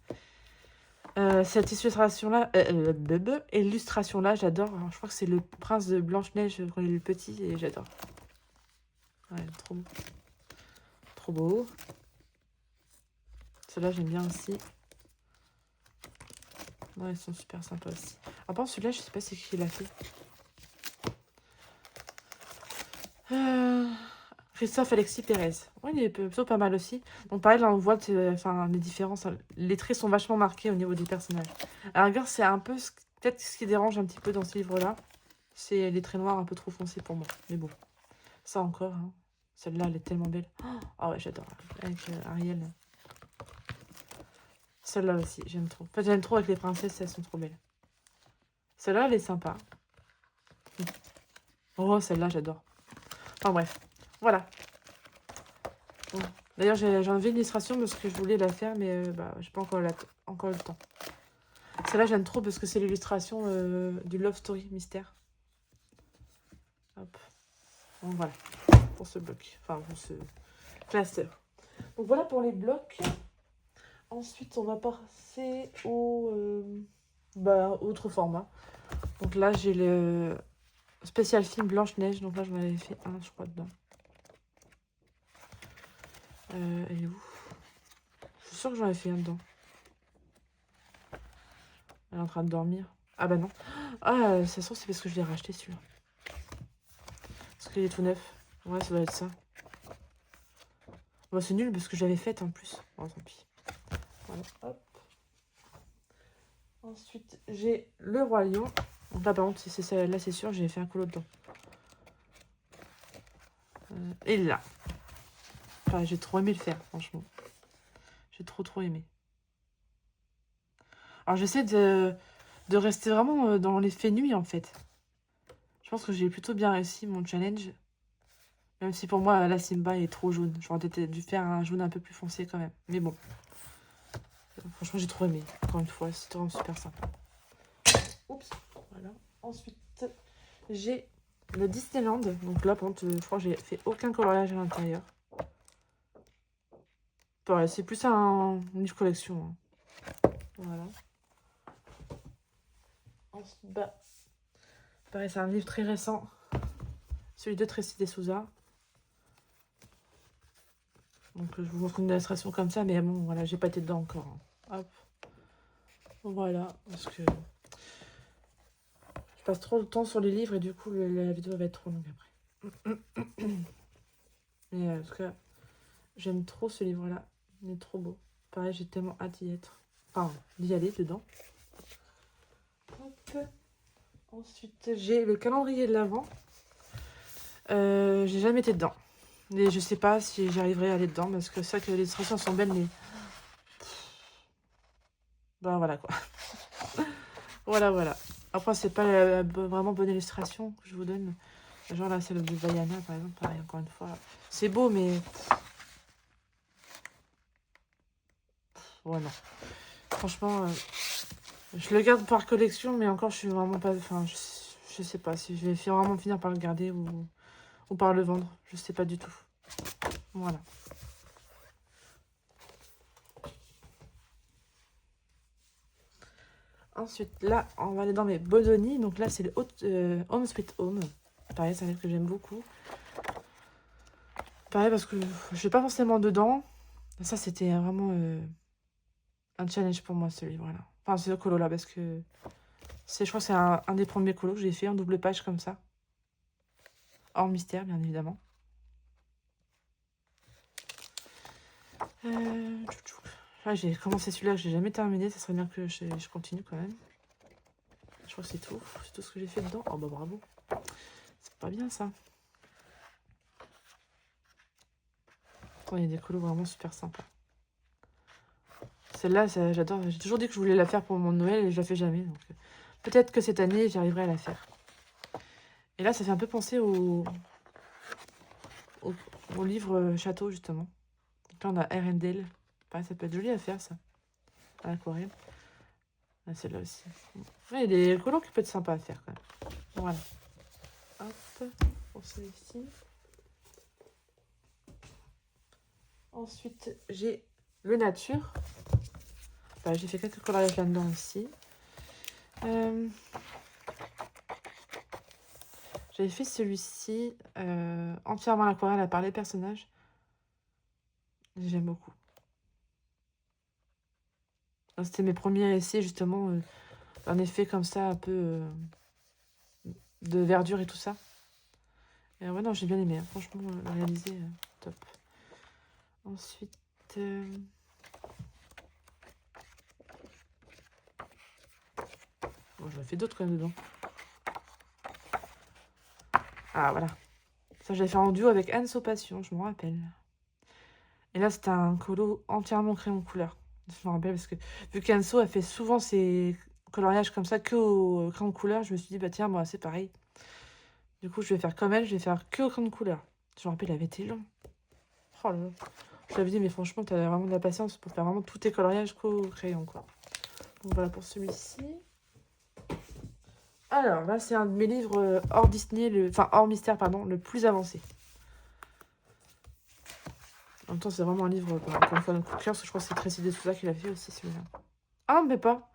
Cette illustration-là, illustration-là, j'adore. Je crois que c'est le prince de Blanche-Neige quand il est petit et j'adore. Ouais, trop beau. Trop beau. Ceux-là, j'aime bien aussi. Ouais, ils sont super sympas aussi. Par contre, celui-là, je sais pas c'est qui l'a fait. Christophe Alexis Pérez. Ouais, il est plutôt pas mal aussi. Donc pareil, là, on voit enfin, les différences. Les traits sont vachement marqués au niveau des personnages. À la rigueur, c'est un peu peut-être ce qui dérange un petit peu dans ce livre-là. C'est les traits noirs un peu trop foncés pour moi. Mais bon, ça encore. Hein. Celle-là, elle est tellement belle. Ah ouais, j'adore. Avec Ariel. Celle-là aussi, j'aime trop. En fait, j'aime trop avec les princesses, elles sont trop belles. Celle-là, elle est sympa. Oh, celle-là, j'adore. Enfin bref, voilà. Bon. D'ailleurs, j'ai enlevé l'illustration parce que je voulais la faire, mais bah, j'ai pas encore le temps. Celle-là, j'aime trop parce que c'est l'illustration du Love Story mystère. Hop. Bon, voilà. Pour ce bloc. Enfin, pour ce cluster. Donc voilà pour les blocs. Ensuite, on va passer au autre format. Donc là, j'ai le spécial film Blanche-Neige. Donc là, j'en avais fait un, je crois, dedans. Elle est où? Je suis sûre que j'en avais fait un dedans. Elle est en train de dormir. Ah bah non. Ah, ça se trouve, c'est parce que je l'ai racheté, celui-là. Parce qu'il est tout neuf. Ouais, ça doit être ça. Bon, c'est nul parce que je l'avais faite en plus. Bon, tant pis. Voilà, hop. Ensuite, j'ai le Roi Lion. Donc là, par contre, c'est ça, là, c'est sûr, j'ai fait un colo dedans. Et là. Enfin, j'ai trop aimé le faire, franchement. J'ai trop aimé. Alors, j'essaie de rester vraiment dans l'effet nuit, en fait. Je pense que j'ai plutôt bien réussi mon challenge. Même si pour moi, la Simba est trop jaune. J'aurais peut-être dû faire un jaune un peu plus foncé quand même. Mais bon. Franchement, j'ai trop aimé. Encore une fois, c'était vraiment super sympa. Oups. Voilà. Ensuite, j'ai le Disneyland. Donc là, par contre, je crois que j'ai fait aucun coloriage à l'intérieur. Pareil, c'est plus un livre collection. Hein. Voilà. Ensuite, bah, pareil, c'est un livre très récent. Celui de Tracy D'Souza. Donc je vous montre une illustration comme ça, mais bon, voilà, j'ai pas été dedans encore. Hein. Hop. Voilà, parce que je passe trop de temps sur les livres et du coup, la vidéo va être trop longue après. Mais en tout cas, j'aime trop ce livre-là. Il est trop beau. Pareil, j'ai tellement hâte d'y être. Enfin, d'y aller dedans. Hop. Ensuite, j'ai le calendrier de l'Avent. J'ai jamais été dedans. Et je sais pas si j'arriverai à aller dedans parce que c'est vrai que les illustrations sont belles, mais. Bah voilà quoi. Voilà. Après, c'est pas la vraiment bonne illustration que je vous donne. Genre là, celle de Vaiana, par exemple, pareil, encore une fois. C'est beau, mais. Ouais, non. Franchement, je le garde par collection, mais encore, je suis vraiment pas. Enfin, je sais pas si je vais vraiment finir par le garder ou par le vendre. Je sais pas du tout. Voilà. Ensuite, là, on va aller dans mes Bodoni. Donc là, c'est le Home Sweet Home. Pareil, c'est un livre que j'aime beaucoup. Pareil, parce que je suis pas forcément dedans. Ça, c'était vraiment un challenge pour moi, ce livre-là. Enfin, ce colo-là, parce que je crois que c'est un des premiers colos que j'ai fait en double page comme ça. Hors mystère, bien évidemment. Là, j'ai commencé celui-là que j'ai jamais terminé. Ça serait bien que je continue quand même. Je crois que c'est tout. C'est tout ce que j'ai fait dedans. Oh bah bravo. C'est pas bien ça. Il y a des colos vraiment super sympas. Celle-là, j'adore. J'ai toujours dit que je voulais la faire pour mon Noël et je la fais jamais. Donc peut-être que cette année, j'arriverai à la faire. Et là, ça fait un peu penser au livre Château, justement. Donc là, on a Arendelle. Pareil, ça peut être joli à faire, ça. À l'aquarelle. Ah, celle-là aussi. Ouais, il y a des colos qui peuvent être sympas à faire, quand même. Voilà. Hop, pour celui-ci. Ensuite, j'ai le Nature. Bah, j'ai fait quelques coloriages là-dedans aussi. J'avais fait celui-ci entièrement à l'aquarelle à part les personnages. J'aime beaucoup. C'était mes premiers essais, justement, un effet comme ça, un peu de verdure et tout ça. Et ouais, non, j'ai bien aimé. Hein. Franchement, réalisé, top. Ensuite... Bon, j'en ai fait d'autres quand même dedans. Ah, voilà. Ça, j'avais fait en duo avec Anne Passion, je me rappelle. Et là, c'était un colo entièrement crayon couleur. Je me rappelle parce que vu qu'Anso a fait souvent ses coloriages comme ça que au crayon couleur, je me suis dit, bah tiens, moi, c'est pareil. Du coup, je vais faire comme elle, je vais faire que au crayon couleur. Je me rappelle, il avait été long. Oh là là. Je l'avais dit, mais franchement, tu as vraiment de la patience pour faire vraiment tous tes coloriages qu'au crayon, quoi. Donc voilà pour celui-ci. Alors, là, c'est un de mes livres hors Disney, enfin hors mystère, pardon, le plus avancé. En même temps, c'est vraiment un livre, encore une fois, de coup de cœur, parce que je crois que c'est Tracy D'Souza qui l'a fait aussi, celui-là. Ah, mais pas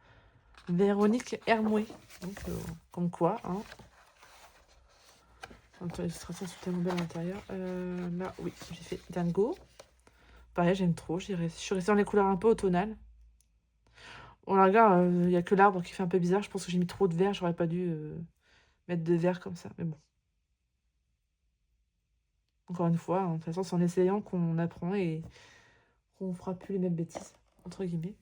Véronique Hermoué. Donc, comme quoi, hein. En même temps, les illustrations sont tellement belles à l'intérieur. Là, oui, j'ai fait Dingo. Pareil, j'aime trop. Je suis restée dans les couleurs un peu automnales. On la regarde, il n'y a que l'arbre qui fait un peu bizarre. Je pense que j'ai mis trop de vert. J'aurais pas dû mettre de vert comme ça. Mais bon. Encore une fois, hein, de toute façon, c'est en essayant qu'on apprend et qu'on fera plus les mêmes bêtises, entre guillemets.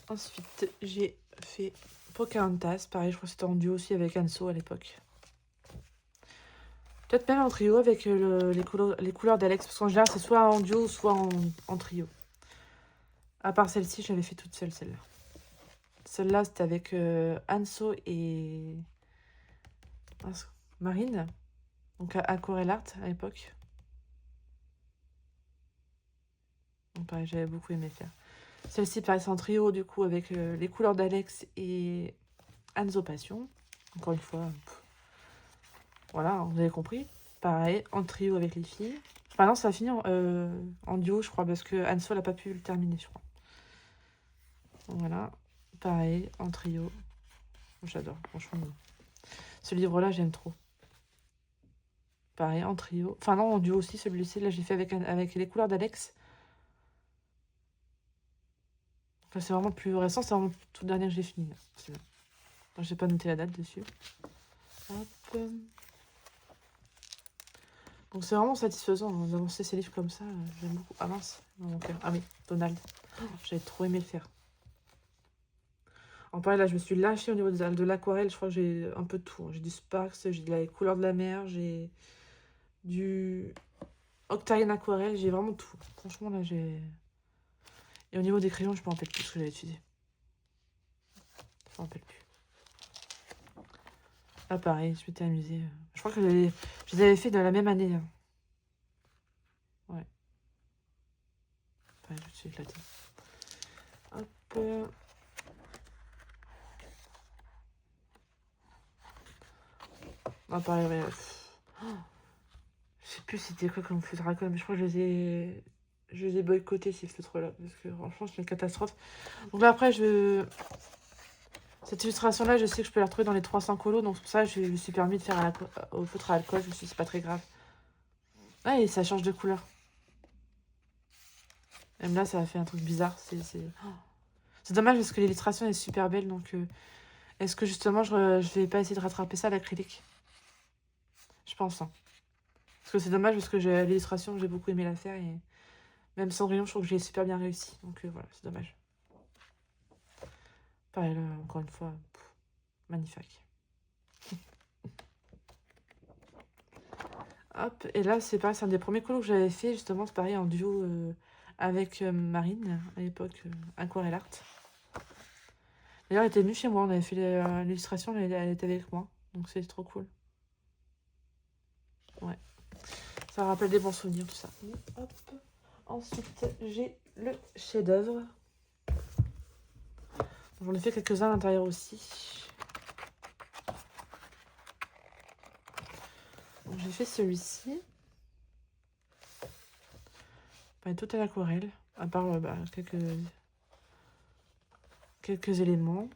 Ensuite, j'ai fait Pocahontas. Pareil, je crois que c'était en duo aussi avec Anso à l'époque. Peut-être même en trio avec les couleurs d'Alex. Parce qu'en général, c'est soit en duo, soit en trio. À part celle-ci, j'avais fait toute seule, celle-là. Celle-là, c'était avec Anso et Marine. Donc Aquarelle Art à l'époque. Donc pareil, j'avais beaucoup aimé faire. Celle-ci, pareil, c'est en trio, du coup, avec les couleurs d'Alex et Anso Passion. Encore une fois, voilà, vous avez compris. Pareil, en trio avec les filles. Enfin non, ça a fini en duo, je crois, parce que Anso n'a pas pu le terminer, je crois. Donc, voilà, pareil, en trio. J'adore, franchement. Ce livre-là, j'aime trop. Pareil, en trio. Enfin non, en duo aussi, celui-ci. Là, j'ai fait avec les couleurs d'Alex. Enfin, c'est vraiment le plus récent, c'est vraiment le tout dernier que j'ai fini. J'ai pas noté la date dessus. Hop. Donc c'est vraiment satisfaisant d'avancer ces livres comme ça. J'aime beaucoup. Ah mince, dans mon cœur. Ah oui, Donald. J'avais trop aimé le faire. En pareil, là, je me suis lâchée au niveau de l'aquarelle. Je crois que j'ai un peu de tout. J'ai du Sparks, j'ai de la couleur de la mer, j'ai du Octarian aquarelle. J'ai vraiment tout. Franchement, là, j'ai... Et au niveau des crayons, je me rappelle plus ce que j'avais utilisé. Je me rappelle plus. Ah pareil, je m'étais amusée. Je crois que je les avais fait dans la même année. Ouais. Pareil, je me suis éclatée. Hop. Ah pareil, ouais. Je sais plus c'était quoi comme feu dragon, mais je crois que je les ai boycottés ces feutres-là. Parce que franchement, c'est une catastrophe. Donc là, après, cette illustration-là, je sais que je peux la retrouver dans les 300 colos. Donc pour ça, je me suis permis de faire au feutre à alcool. Je me suis dit, c'est pas très grave. Ah, et ça change de couleur. Même là, ça a fait un truc bizarre. C'est dommage parce que l'illustration est super belle. Donc, est-ce que justement, je vais pas essayer de rattraper ça à l'acrylique? Je pense, hein. Parce que c'est dommage parce que l'illustration, j'ai beaucoup aimé la faire. Et même Cendrillon, je trouve que j'ai super bien réussi. Donc voilà, c'est dommage. Pareil, là, encore une fois, magnifique. Hop, et là, c'est pareil, c'est un des premiers colos que j'avais fait, justement, c'est pareil, en duo avec Marine, à l'époque, Aquarelle Art. D'ailleurs, elle était venue chez moi, on avait fait l'illustration, elle était avec moi, donc c'est trop cool. Ouais, ça rappelle des bons souvenirs, tout ça. Hop. Ensuite, j'ai le chef-d'œuvre. J'en ai fait quelques-uns à l'intérieur aussi. J'ai fait celui-ci. Pas tout à l'aquarelle, à part quelques éléments.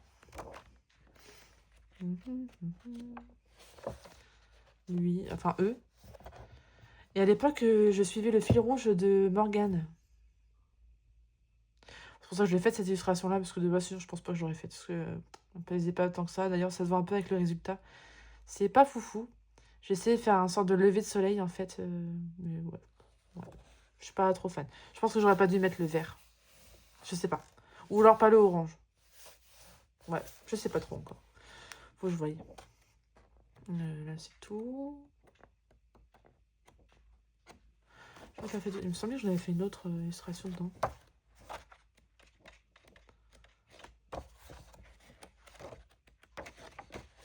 Lui, enfin eux. Et à l'époque, je suivais le fil rouge de Morgane. C'est pour ça que je l'ai fait cette illustration-là, parce que de base, sinon, je pense pas que j'aurais fait. Parce que on ne plaisait pas tant que ça. D'ailleurs, ça se voit un peu avec le résultat. C'est pas foufou. J'ai essayé de faire un sorte de lever de soleil, en fait. Mais ouais. Je suis pas trop fan. Je pense que j'aurais pas dû mettre le vert. Je sais pas. Ou alors pas le orange. Ouais, je sais pas trop encore. Faut que je voie. Là, c'est tout. Je crois il me semblait que j'en avais fait une autre illustration dedans.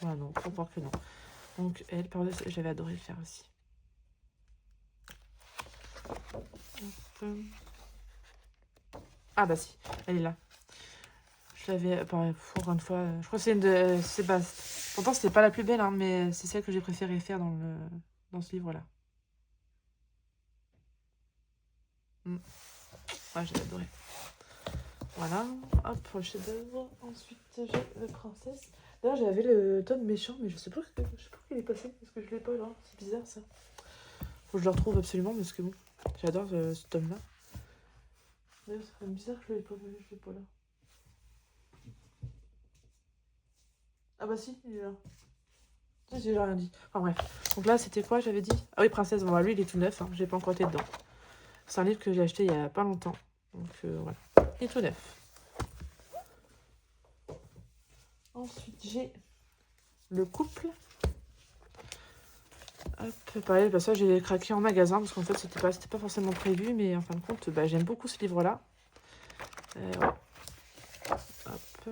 Ah non, faut croire que non. Donc elle, pardon, j'avais adoré le faire aussi. Ah bah si, elle est là. Je l'avais, encore une fois, je crois que c'est une de... Pourtant, c'était pas la plus belle, hein, mais c'est celle que j'ai préféré faire dans ce livre-là. Ouais, j'ai adoré. Voilà, hop, pour le chef-d'œuvre. Ensuite, j'ai le princesse. D'ailleurs, j'avais le tome méchant, mais je sais pas où il est passé. Est-ce que je l'ai pas là? C'est bizarre ça. Faut que je le retrouve absolument parce que bon, j'adore ce tome-là. D'ailleurs, c'est quand même bizarre que je l'ai pas là. Ah bah si, il est là. J'ai rien dit. Enfin bref. Donc là, c'était quoi, j'avais dit? Ah oui, princesse. Bon, bah, lui, il est tout neuf. Hein. J'ai pas encore été dedans. C'est un livre que j'ai acheté il y a pas longtemps. Donc voilà. Il est tout neuf. Ensuite, j'ai le couple. Hop, pareil, bah ça j'ai craqué en magasin parce qu'en fait c'était pas forcément prévu, mais en fin de compte, bah, j'aime beaucoup ce livre-là. Ouais. Hop.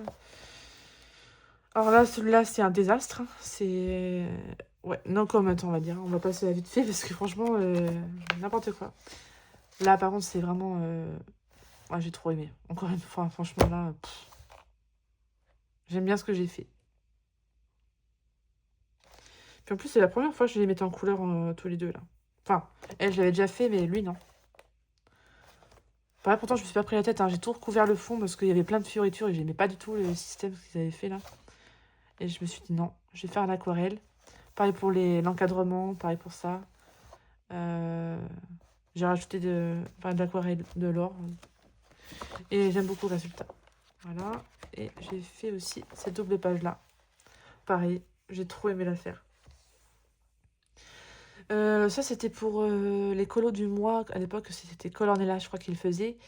Alors là, celui-là c'est un désastre. C'est. Ouais, no comment on va dire. On va passer à vite fait parce que franchement, n'importe quoi. Là par contre, c'est vraiment. Ouais, j'ai trop aimé. Encore une fois, franchement là, j'aime bien ce que j'ai fait. Puis en plus, c'est la première fois que je les mettais en couleur tous les deux là. Enfin, elle, je l'avais déjà fait, mais lui, non. Pareil, pourtant, je me suis pas pris la tête, hein. J'ai tout recouvert le fond parce qu'il y avait plein de fioritures et j'aimais pas du tout le système qu'ils avaient fait là. Et je me suis dit non, je vais faire l'aquarelle. Pareil pour l'encadrement, pareil pour ça. J'ai rajouté de l'aquarelle, de l'or. Et j'aime beaucoup le résultat. Voilà. Et j'ai fait aussi cette double page là. Pareil, j'ai trop aimé la faire. Ça, c'était pour les colos du mois. À l'époque, c'était Colornella, je crois qu'il faisait.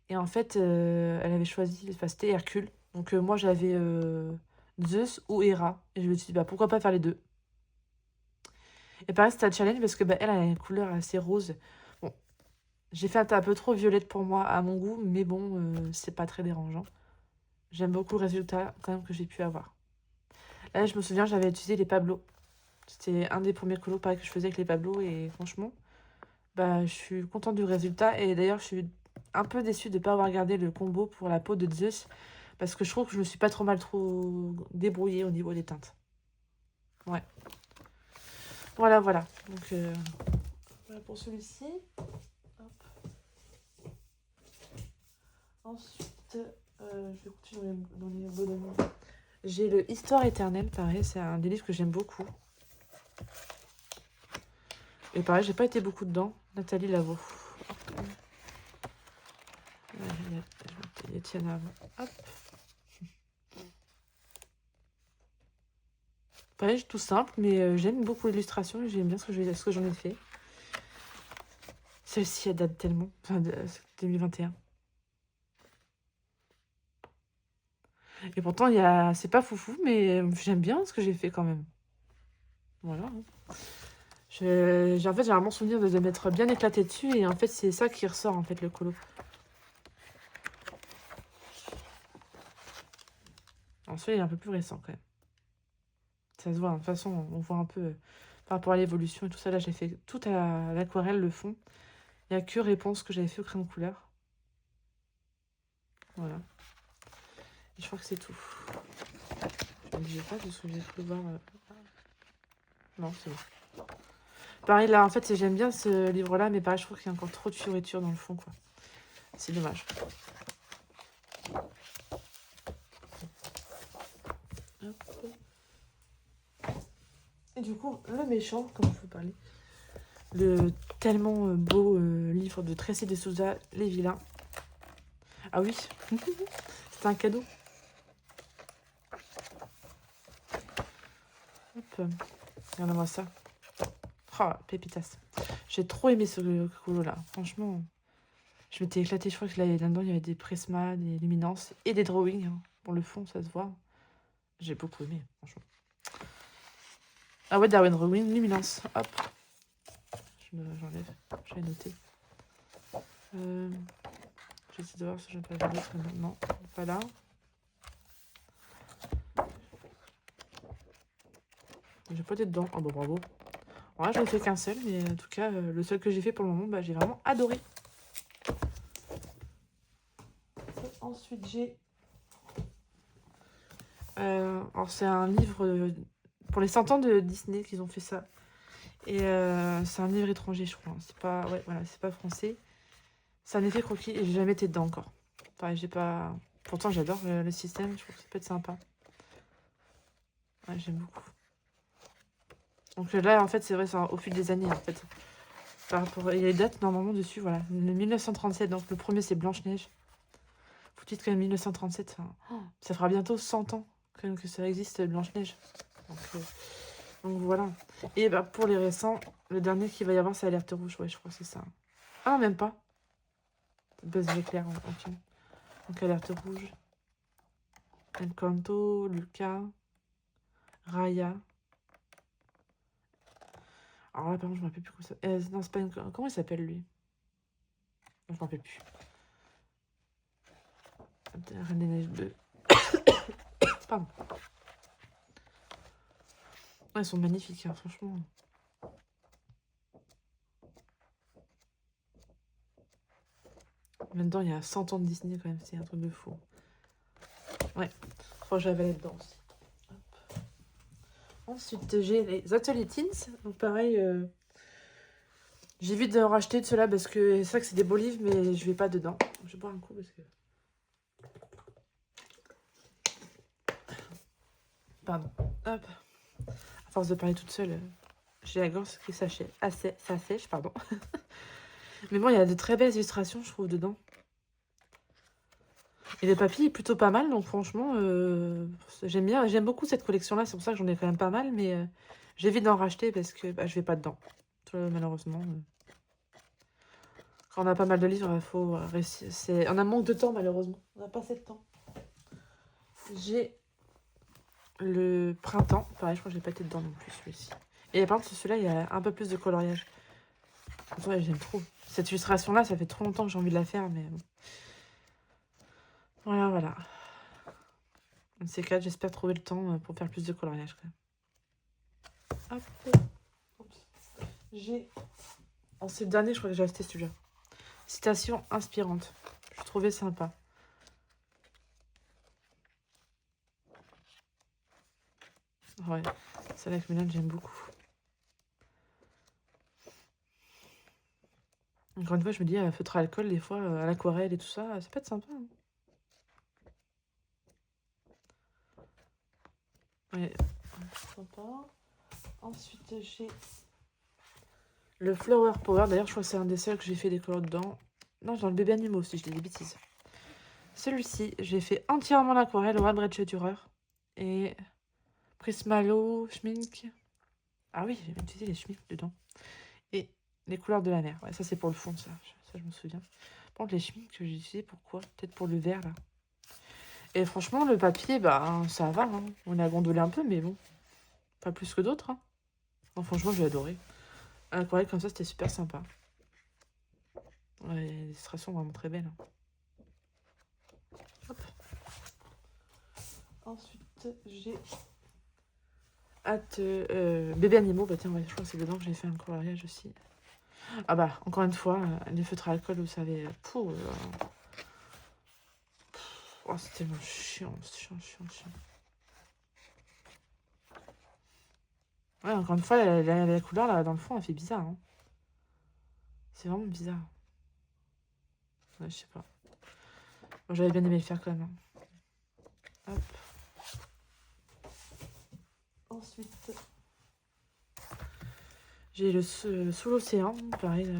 Et en fait, elle avait choisi, enfin, c'était Hercule. Donc, moi, j'avais Zeus ou Hera. Et je me suis dit, bah, pourquoi pas faire les deux. Et pareil, c'était un challenge parce que bah, elle a une couleur assez rose. Bon, j'ai fait un peu trop violette pour moi, à mon goût. Mais bon, c'est pas très dérangeant. J'aime beaucoup le résultat quand même que j'ai pu avoir. Là, je me souviens, j'avais utilisé les Pablo. C'était un des premiers colos pareil, que je faisais avec les Pablo. Et franchement, bah, je suis contente du résultat. Et d'ailleurs, je suis un peu déçue de ne pas avoir gardé le combo pour la peau de Zeus. Parce que je trouve que je me suis pas trop débrouillée au niveau des teintes. Ouais. Voilà, voilà. Donc, voilà pour celui-ci. Ensuite, je vais continuer dans les bonhommes. J'ai le Histoire éternelle, pareil. C'est un des livres que j'aime beaucoup. Et pareil, j'ai pas été beaucoup dedans. Nathalie Lavaux. Je vais Étienne avant. Hop. Pareil, tout simple, mais j'aime beaucoup l'illustration et j'aime bien ce que j'en ai fait. Celle-ci, elle date tellement. Enfin, 2021. Et pourtant, c'est pas foufou, mais j'aime bien ce que j'ai fait quand même. Voilà. En fait, j'ai vraiment souvenir de m'être bien éclaté dessus et en fait, c'est ça qui ressort, en fait, le colo. En soi, il est un peu plus récent quand même. Ça se voit, hein. De toute façon, on voit un peu par rapport à l'évolution et tout ça. Là, j'ai fait tout à l'aquarelle, le fond. Il n'y a que Réponse que j'avais fait au crayon de couleur. Voilà. Et je crois que c'est tout. Je ne sais pas de ce que j'ai cru voir. Non, c'est bon. Pareil, là, en fait, j'aime bien ce livre-là, mais pareil, je trouve qu'il y a encore trop de fioritures dans le fond, quoi. C'est dommage. Hop. Et du coup, le méchant, comme je vous parlais, le tellement beau livre de Tracy de Souza, Les Vilains. Ah oui, c'est un cadeau. Hop, regardez-moi ça. Oh, pépitas. J'ai trop aimé ce colo-là. Franchement, je m'étais éclatée. Je crois que là-dedans, il y avait des prismas, des luminances et des drawings. Hein. Pour le fond, ça se voit. J'ai beaucoup aimé, franchement. Ah ouais, Darwin Drawing, luminance. Hop. J'enlève. Je vais noter. J'essaie de voir si je peux pas d'autres. Non, pas là. J'ai pas été dedans. Oh bah bravo. Ouais, j'en ai fait qu'un seul, mais en tout cas, le seul que j'ai fait pour le moment, bah, j'ai vraiment adoré. Ensuite, j'ai... alors, c'est un livre pour les 100 ans de Disney qu'ils ont fait ça. Et c'est un livre étranger, je crois. C'est pas... Ouais, voilà, c'est pas français. C'est un effet croquis et j'ai jamais été dedans encore. Enfin, j'ai pas... Pourtant, j'adore le système. Je trouve que ça peut être sympa. Ouais, j'aime beaucoup. Donc là, en fait, c'est vrai, c'est au fil des années, en fait. Par rapport... Il y a les dates, normalement, dessus, voilà. 1937, donc le premier, c'est Blanche-Neige. Faut dire quand même 1937, ça fera bientôt 100 ans quand même que ça existe, Blanche-Neige. Donc voilà. Et bah, pour les récents, le dernier qu'il va y avoir, c'est Alerte Rouge. Ouais, je crois que c'est ça. Ah non, même pas. Buzz l'éclair, ok. Donc Alerte Rouge. Encanto, Lucas, Raya. Alors là, par contre, je me rappelle plus comment ça... non, c'est pas comment il s'appelle, lui? Je me rappelle plus. Reine des Neiges 2. Pardon. Ouais, ils sont magnifiques, hein, franchement. Maintenant, il y a 100 ans de Disney, quand même. C'est un truc de fou. Ouais. Faut que j'avais là-dedans aussi. Hop. Ensuite, j'ai les ateliers Teens. Donc, pareil... J'évite d'en racheter de ceux-là parce que c'est vrai que c'est des beaux livres, mais je vais pas dedans. Je vais boire un coup parce que... Pardon. Hop. À force de parler toute seule, j'ai la gorge qui s'assèche. Ça sèche, pardon. Mais bon, il y a de très belles illustrations, je trouve, dedans. Et le papier est plutôt pas mal, donc franchement, j'aime bien. J'aime beaucoup cette collection-là, c'est pour ça que j'en ai quand même pas mal, mais j'évite d'en racheter parce que je vais pas dedans. Malheureusement. Quand on a pas mal de livres, il faut réussir. On a manque de temps, malheureusement. On n'a pas assez de temps. J'ai le printemps. Pareil, je crois que j'ai pas été dedans non plus, celui-ci. Et par contre, celui-là, il y a un peu plus de coloriage. Ouais, j'aime trop. Cette illustration-là, ça fait trop longtemps que j'ai envie de la faire, mais bon. Voilà, voilà. Un de ces quatre, j'espère trouver le temps pour faire plus de coloriage, quand même. Hop. J'ai... En ce dernier, je crois que j'ai acheté celui-là. Citation inspirante. Je trouvais sympa. Ouais, celle-là avec Mélan, j'aime beaucoup. Encore une fois, je me dis, à feutre à alcool, des fois, à l'aquarelle et tout ça, ça peut être sympa. Hein. Ouais, sympa. Ensuite, j'ai le Flower Power. D'ailleurs, je crois que c'est un des seuls que j'ai fait des couleurs dedans. Non, dans le bébé animaux aussi, je dis des bêtises. Celui-ci, j'ai fait entièrement l'aquarelle au Albrecht Dürer. Et Prismalo, Schmink. Ah oui, j'ai utilisé les Schmink dedans. Et les couleurs de la mer. Ouais, ça c'est pour le fond, ça je me souviens. Par contre, les Schmink que j'ai utilisé, pourquoi? Peut-être pour le vert, là. Et franchement, le papier, bah, ça va. Hein. On a gondolé un peu, mais bon. Pas plus que d'autres. Hein. Enfin, franchement, j'ai adoré. Un aquarelle comme ça, c'était super sympa. Ouais, les illustrations vraiment très belles. Hein. Hop. Ensuite, j'ai bébé animaux. Bah tiens, ouais, je crois que c'est dedans que j'ai fait un coloriage aussi. Ah bah, encore une fois, les feutres à alcool, vous savez, oh, c'est tellement chiant. Ouais, encore une fois, la couleur, là, dans le fond, elle fait bizarre. Hein. C'est vraiment bizarre. Ouais, je sais pas. Bon, j'avais bien aimé le faire quand même. Hein. Hop. Ensuite, j'ai le sous l'océan. Pareil,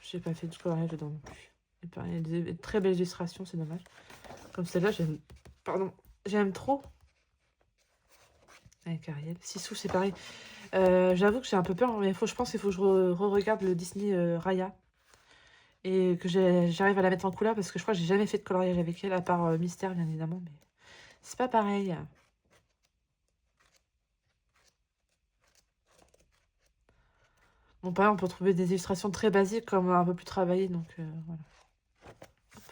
j'ai pas fait de coloriage dedans non plus. Et pareil, il y a des très belles illustrations, c'est dommage. Comme celle-là, j'aime... Pardon, j'aime trop. Avec Ariel. Sissou, c'est pareil. J'avoue que j'ai un peu peur, mais je pense qu'il faut que je re-regarde le Disney Raya. Et que j'arrive à la mettre en couleur, parce que je crois que j'ai jamais fait de coloriage avec elle, à part Mystère, bien évidemment. Mais c'est pas pareil. Bon, pareil, on peut trouver des illustrations très basiques, comme un peu plus travaillées, donc voilà. Hop.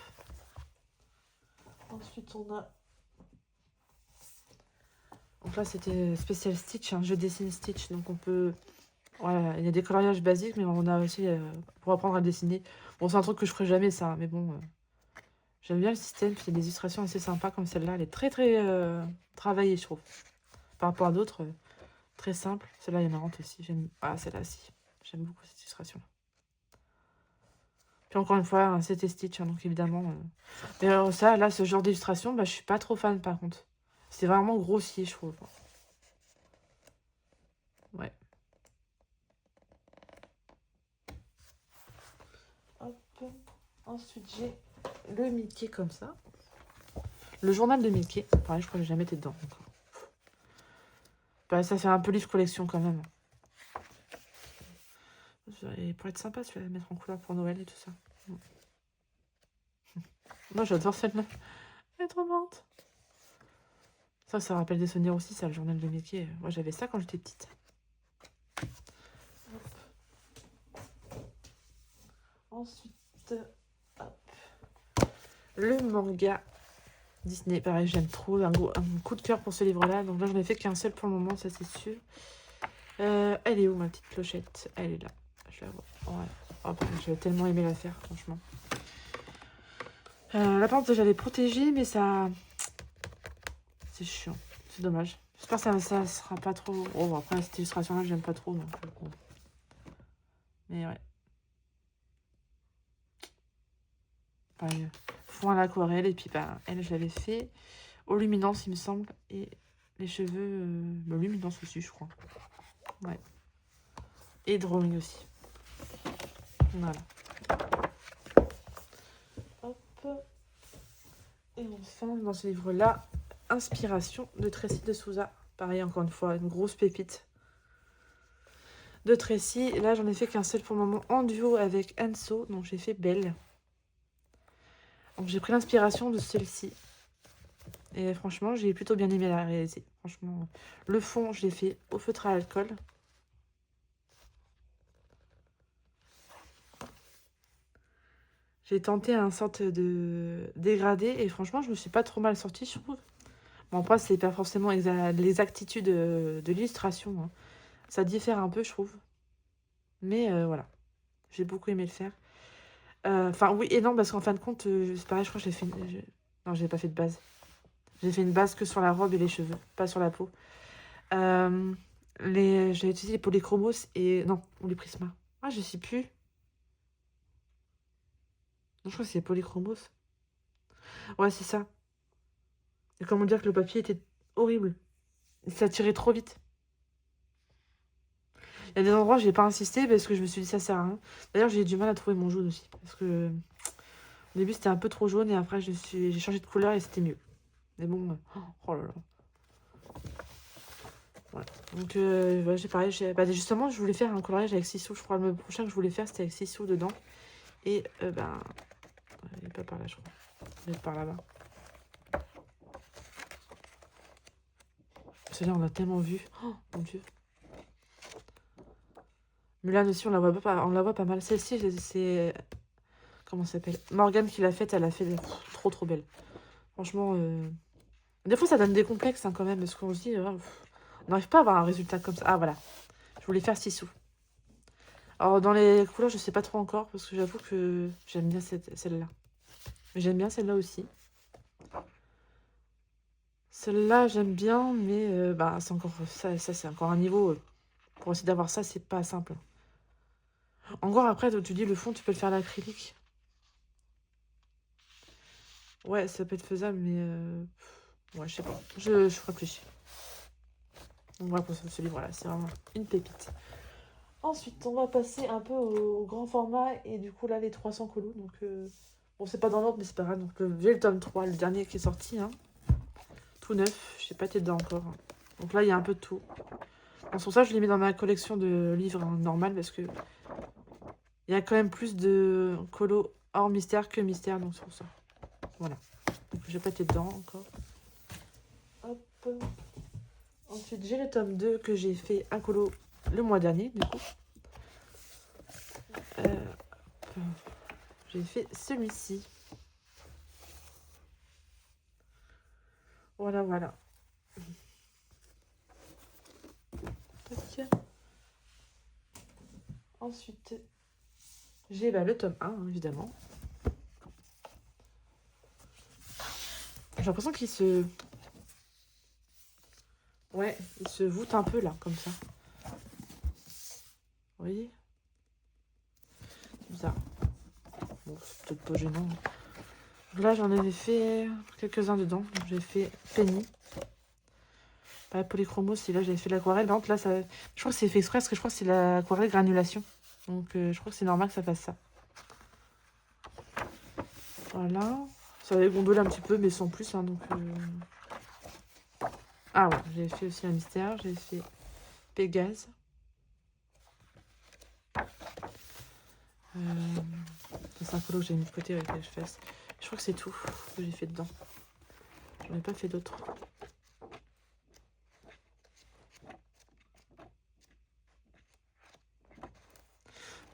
Ensuite, on a... Donc là, c'était spécial Stitch, hein, je dessine Stitch, donc on peut... Voilà, il y a des coloriages basiques, mais on a aussi pour apprendre à dessiner. Bon, c'est un truc que je ferai jamais, ça, mais bon... j'aime bien le système, puis il y a des illustrations assez sympas, comme celle-là. Elle est très, très travaillée, je trouve. Par rapport à d'autres, très simple. Celle-là est marrante aussi. Ah, celle-là, si. J'aime beaucoup cette illustration-là. Puis encore une fois, hein, c'était Stitch, hein, donc évidemment... Mais ça, là, ce genre d'illustration, bah, je suis pas trop fan, par contre. C'est vraiment grossier, je trouve. Ouais. Hop. Ensuite, j'ai le Mickey comme ça. Le journal de Mickey. Pareil, je crois que j'ai jamais été dedans. Bah, ça fait un peu livre collection quand même. Et pour être sympa, tu vas la mettre en couleur pour Noël et tout ça. Moi, j'adore celle-là. Elle est trop marrante. Ça rappelle des souvenirs aussi, ça, le journal de Mickey. Moi, j'avais ça quand j'étais petite. Hop. Ensuite, hop. Le manga Disney. Pareil, j'aime trop. Un coup de cœur pour ce livre-là. Donc là, j'en ai fait qu'un seul pour le moment, ça c'est sûr. Elle est où, ma petite clochette? Elle est là. Je la vois. Ouais. Oh, j'avais tellement aimé la faire, franchement. La pente, j'allais protéger, mais ça... C'est chiant. C'est dommage. J'espère que ça sera pas trop... Oh, après, cette illustration-là, j'aime pas trop. Donc, bon. Mais ouais. Pareil, fond à l'aquarelle. Et puis, bah, elle, je l'avais fait au luminance, il me semble. Et les cheveux... luminance aussi, je crois. Ouais. Et drawing aussi. Voilà. Hop. Et enfin, dans ce livre-là, Inspiration de Tracy de Souza. Pareil, encore une fois, une grosse pépite de Tracy. Là, j'en ai fait qu'un seul pour le moment en duo avec Anso. Donc, j'ai fait Belle. Donc, j'ai pris l'inspiration de celle-ci. Et franchement, j'ai plutôt bien aimé la réaliser. Franchement, le fond, je l'ai fait au feutre à alcool. J'ai tenté un sorte de dégradé. Et franchement, je me suis pas trop mal sortie, je trouve. Bon, après, c'est pas forcément l'exactitude de l'illustration. Hein. Ça diffère un peu, je trouve. Mais voilà, j'ai beaucoup aimé le faire. Enfin, oui et non, parce qu'en fin de compte, c'est pareil, je crois que j'ai fait... Non, j'ai pas fait de base. J'ai fait une base que sur la robe et les cheveux, pas sur la peau. J'ai utilisé les polychromos et... Non, ou les prismas. Ah, je sais plus. Non, je crois que c'est les polychromos. Ouais, c'est ça. Et comment dire que le papier était horrible. Ça tirait trop vite. Il y a des endroits où j'ai pas insisté parce que je me suis dit ça sert à rien. D'ailleurs, j'ai eu du mal à trouver mon jaune aussi. Parce que au début, c'était un peu trop jaune et après, j'ai changé de couleur et c'était mieux. Mais bon, oh là là. Voilà. Donc, ouais, j'ai pareil. Bah, justement, je voulais faire un coloriage avec 6 sous. Je crois le prochain que je voulais faire, c'était avec 6 sous dedans. Et, ben, il n'est pas par là, je crois. Il est par là-bas. Celle-là, on l'a tellement vu. Oh, mon Dieu. Mulan aussi, on la voit pas mal. Celle-ci, c'est... Comment ça s'appelle? Morgane qui l'a faite, elle a fait trop trop belle. Franchement, des fois ça donne des complexes hein, quand même, parce qu'on se dit, on n'arrive pas à avoir un résultat comme ça. Ah voilà, je voulais faire 6 sous. Alors dans les couleurs, je sais pas trop encore, parce que j'avoue que j'aime bien celle-là. Mais j'aime bien celle-là aussi. Celle-là, j'aime bien, mais bah, c'est encore ça c'est encore un niveau. Pour essayer d'avoir ça, c'est pas simple. Encore après, tu dis le fond, tu peux le faire à l'acrylique. Ouais, ça peut être faisable, mais... ouais, je sais pas. Je réfléchis. Donc voilà pour ce livre-là, c'est vraiment une pépite. Ensuite, on va passer un peu au grand format. Et du coup, là, les 300 colos. Donc, bon, c'est pas dans l'ordre, mais c'est pas grave. Donc, j'ai le tome 3, le dernier qui est sorti. Hein. Tout neuf. Je sais pas été dedans encore. Hein. Donc là, il y a un peu de tout. Donc, pour ça, je l'ai mis dans ma collection de livres hein, normales. Parce que il y a quand même plus de colos hors mystère que mystère. Donc, c'est pour ça. Voilà. Donc, j'ai pas été dedans encore. Hop. Ensuite, j'ai le tome 2 que j'ai fait un colo le mois dernier, du coup. J'ai fait celui-ci. Voilà, voilà. Tac. Ensuite, j'ai bah, le tome 1, hein, évidemment. J'ai l'impression qu'il se... Ouais, il se voûte un peu là, comme ça. Vous voyez? C'est bizarre. Bon, c'est peut-être pas gênant. Là, j'en avais fait quelques-uns dedans. J'ai fait Penny. Pas polychromos, si là, j'avais fait l'aquarelle. Par contre, là, ça... je crois que c'est fait exprès parce que je crois que c'est l'aquarelle granulation. Donc, je crois que c'est normal que ça fasse ça. Voilà. Ça avait gondolé un petit peu, mais sans plus. Hein, donc, ah ouais, j'ai fait aussi un mystère. J'ai fait Pégase. C'est un colo que j'ai mis de côté avec les fesses. Je crois que c'est tout que j'ai fait dedans. J'en ai pas fait d'autres.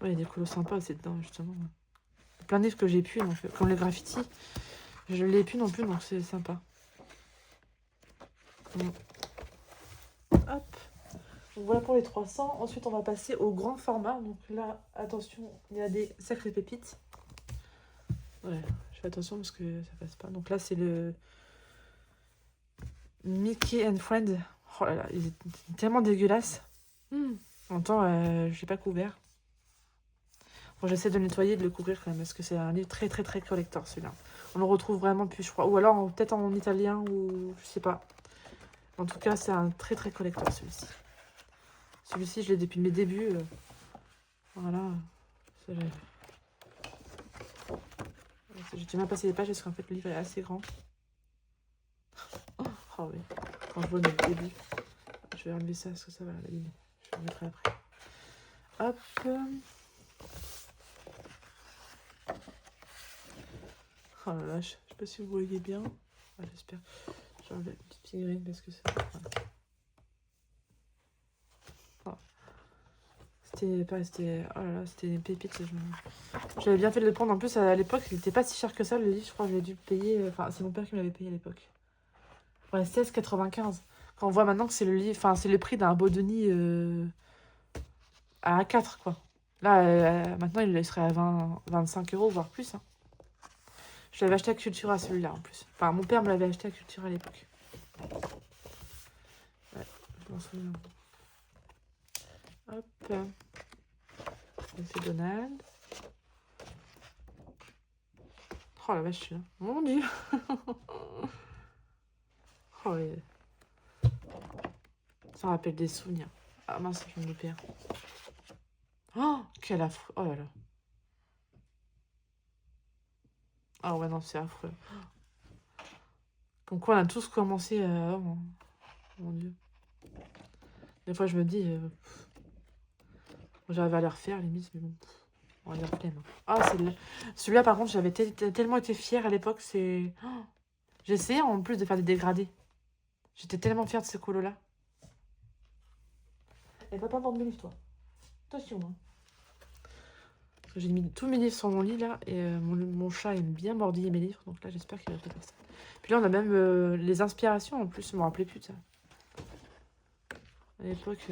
Ouais, il y a des colos sympas aussi dedans, justement. Plein de livres que j'ai pu, donc, comme les graffitis. Je ne l'ai plus non plus, donc c'est sympa. Hop. Donc voilà pour les 300. Ensuite, on va passer au grand format. Donc là, attention, il y a des sacrées pépites. Ouais, je fais attention parce que ça passe pas. Donc là, c'est le Mickey and Friends. Oh là là, il est tellement dégueulasse. En même temps, je l'ai pas couvert. Bon, j'essaie de le nettoyer et de le couvrir quand même, parce que c'est un livre très très très collector celui-là. On le retrouve vraiment plus, je crois. Ou alors peut-être en italien, ou je sais pas. En tout cas, c'est un très très collector celui-ci. Celui-ci, je l'ai depuis mes débuts. Voilà. J'ai bien passé les pages parce qu'en fait le livre est assez grand. Oh oui, quand je vois notre début. Je vais enlever ça parce que ça va l'abîmer. Je le remettrai après. Hop. Oh la vache, je sais pas si vous voyez bien. Ah, j'espère. J'ai enlevé une petite figurine parce que c'est... Voilà. Oh. C'était... Oh là là, c'était une pépite. J'avais bien fait de le prendre. En plus, à l'époque, il n'était pas si cher que ça, le livre. Je crois que j'ai dû le payer... Enfin, c'est mon père qui me l'avait payé à l'époque. Ouais, 16,95. Quand on voit maintenant que c'est le livre... Enfin, c'est le prix d'un Baudeny à 4, quoi. Là, maintenant, il serait à 25 €, voire plus. Hein. Je l'avais acheté à Cultura, celui-là, en plus. Enfin, mon père me l'avait acheté à Cultura à l'époque. Ouais, je m'en souviens. Hop. C'est Donald. Oh la vache, celui-là. Mon Dieu. Oh, ouais. Ça rappelle des souvenirs. Ah mince, je me perds. Oh, quel affreux. Oh là là. Ah ouais, non, c'est affreux. Comme quoi, on a tous commencé... Oh, mon Dieu. Des fois, je me dis... J'arrive à les refaire, limite, mais bon... On va dire flemme. Ah, celui-là, par contre, j'avais tellement été fière à l'époque, c'est... Oh, j'ai essayé en plus de faire des dégradés. J'étais tellement fière de ce colo-là. Et pas dans mes livres, toi. Attention, hein. Parce que j'ai mis tous mes livres sur mon lit, là, et mon chat aime bien mordiller mes livres, donc là, j'espère qu'il va pas faire ça. Puis là, on a même les inspirations, en plus, je me rappelais plus de ça. À l'époque,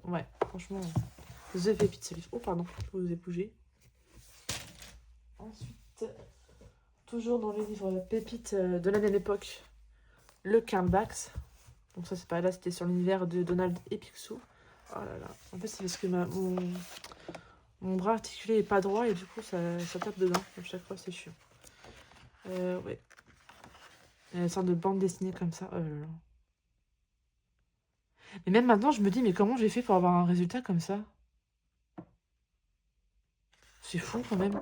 ouais, franchement, The Pépite, ce livre. Oh, pardon, je vous ai bougé. Ensuite, toujours dans les livres pépites de la même époque, le Karl Barks. Donc ça, c'est pas là, c'était sur l'univers de Donald et Picsou. Oh là là. En fait, c'est parce que mon bras articulé est pas droit et du coup, ça tape dedans. À chaque fois, c'est chiant. Ouais. Il y a une sorte de bande dessinée comme ça. Oh là là. Mais même maintenant, je me dis, mais comment j'ai fait pour avoir un résultat comme ça? C'est fou quand même.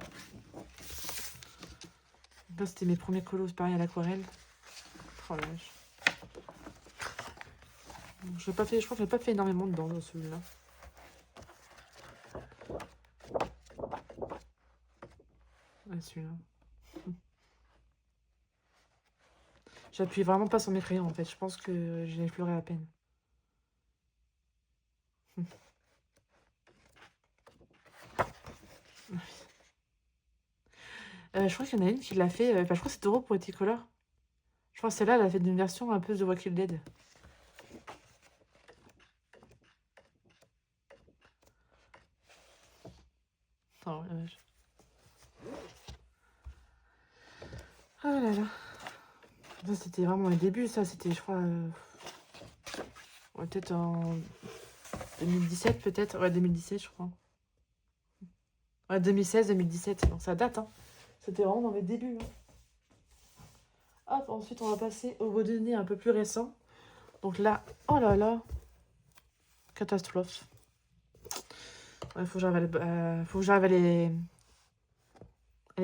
Là, c'était mes premiers colos, pareil à l'aquarelle. Oh la vache. Je crois que j'ai pas fait énormément dedans dans celui-là. Ouais, celui-là. J'appuie vraiment pas sur mes crayons en fait. Je pense que j'ai effleuré à peine. Je crois qu'il y en a une qui l'a fait. Je crois que c'est Doro pour Eticolor. Je crois que celle-là, elle a fait une version un peu de Walking Dead. Oh la vache. Oh là là. Ça, c'était vraiment les débuts, ça. C'était, je crois... Ouais, peut-être en 2017, peut-être. Ouais, 2017, je crois. Ouais, 2016, 2017. Donc ça date, hein. C'était vraiment dans mes débuts. Hein. Hop, ensuite, on va passer au Baudelaire un peu plus récent. Donc là, oh là là. Catastrophe. Ouais, faut que j'arrive à les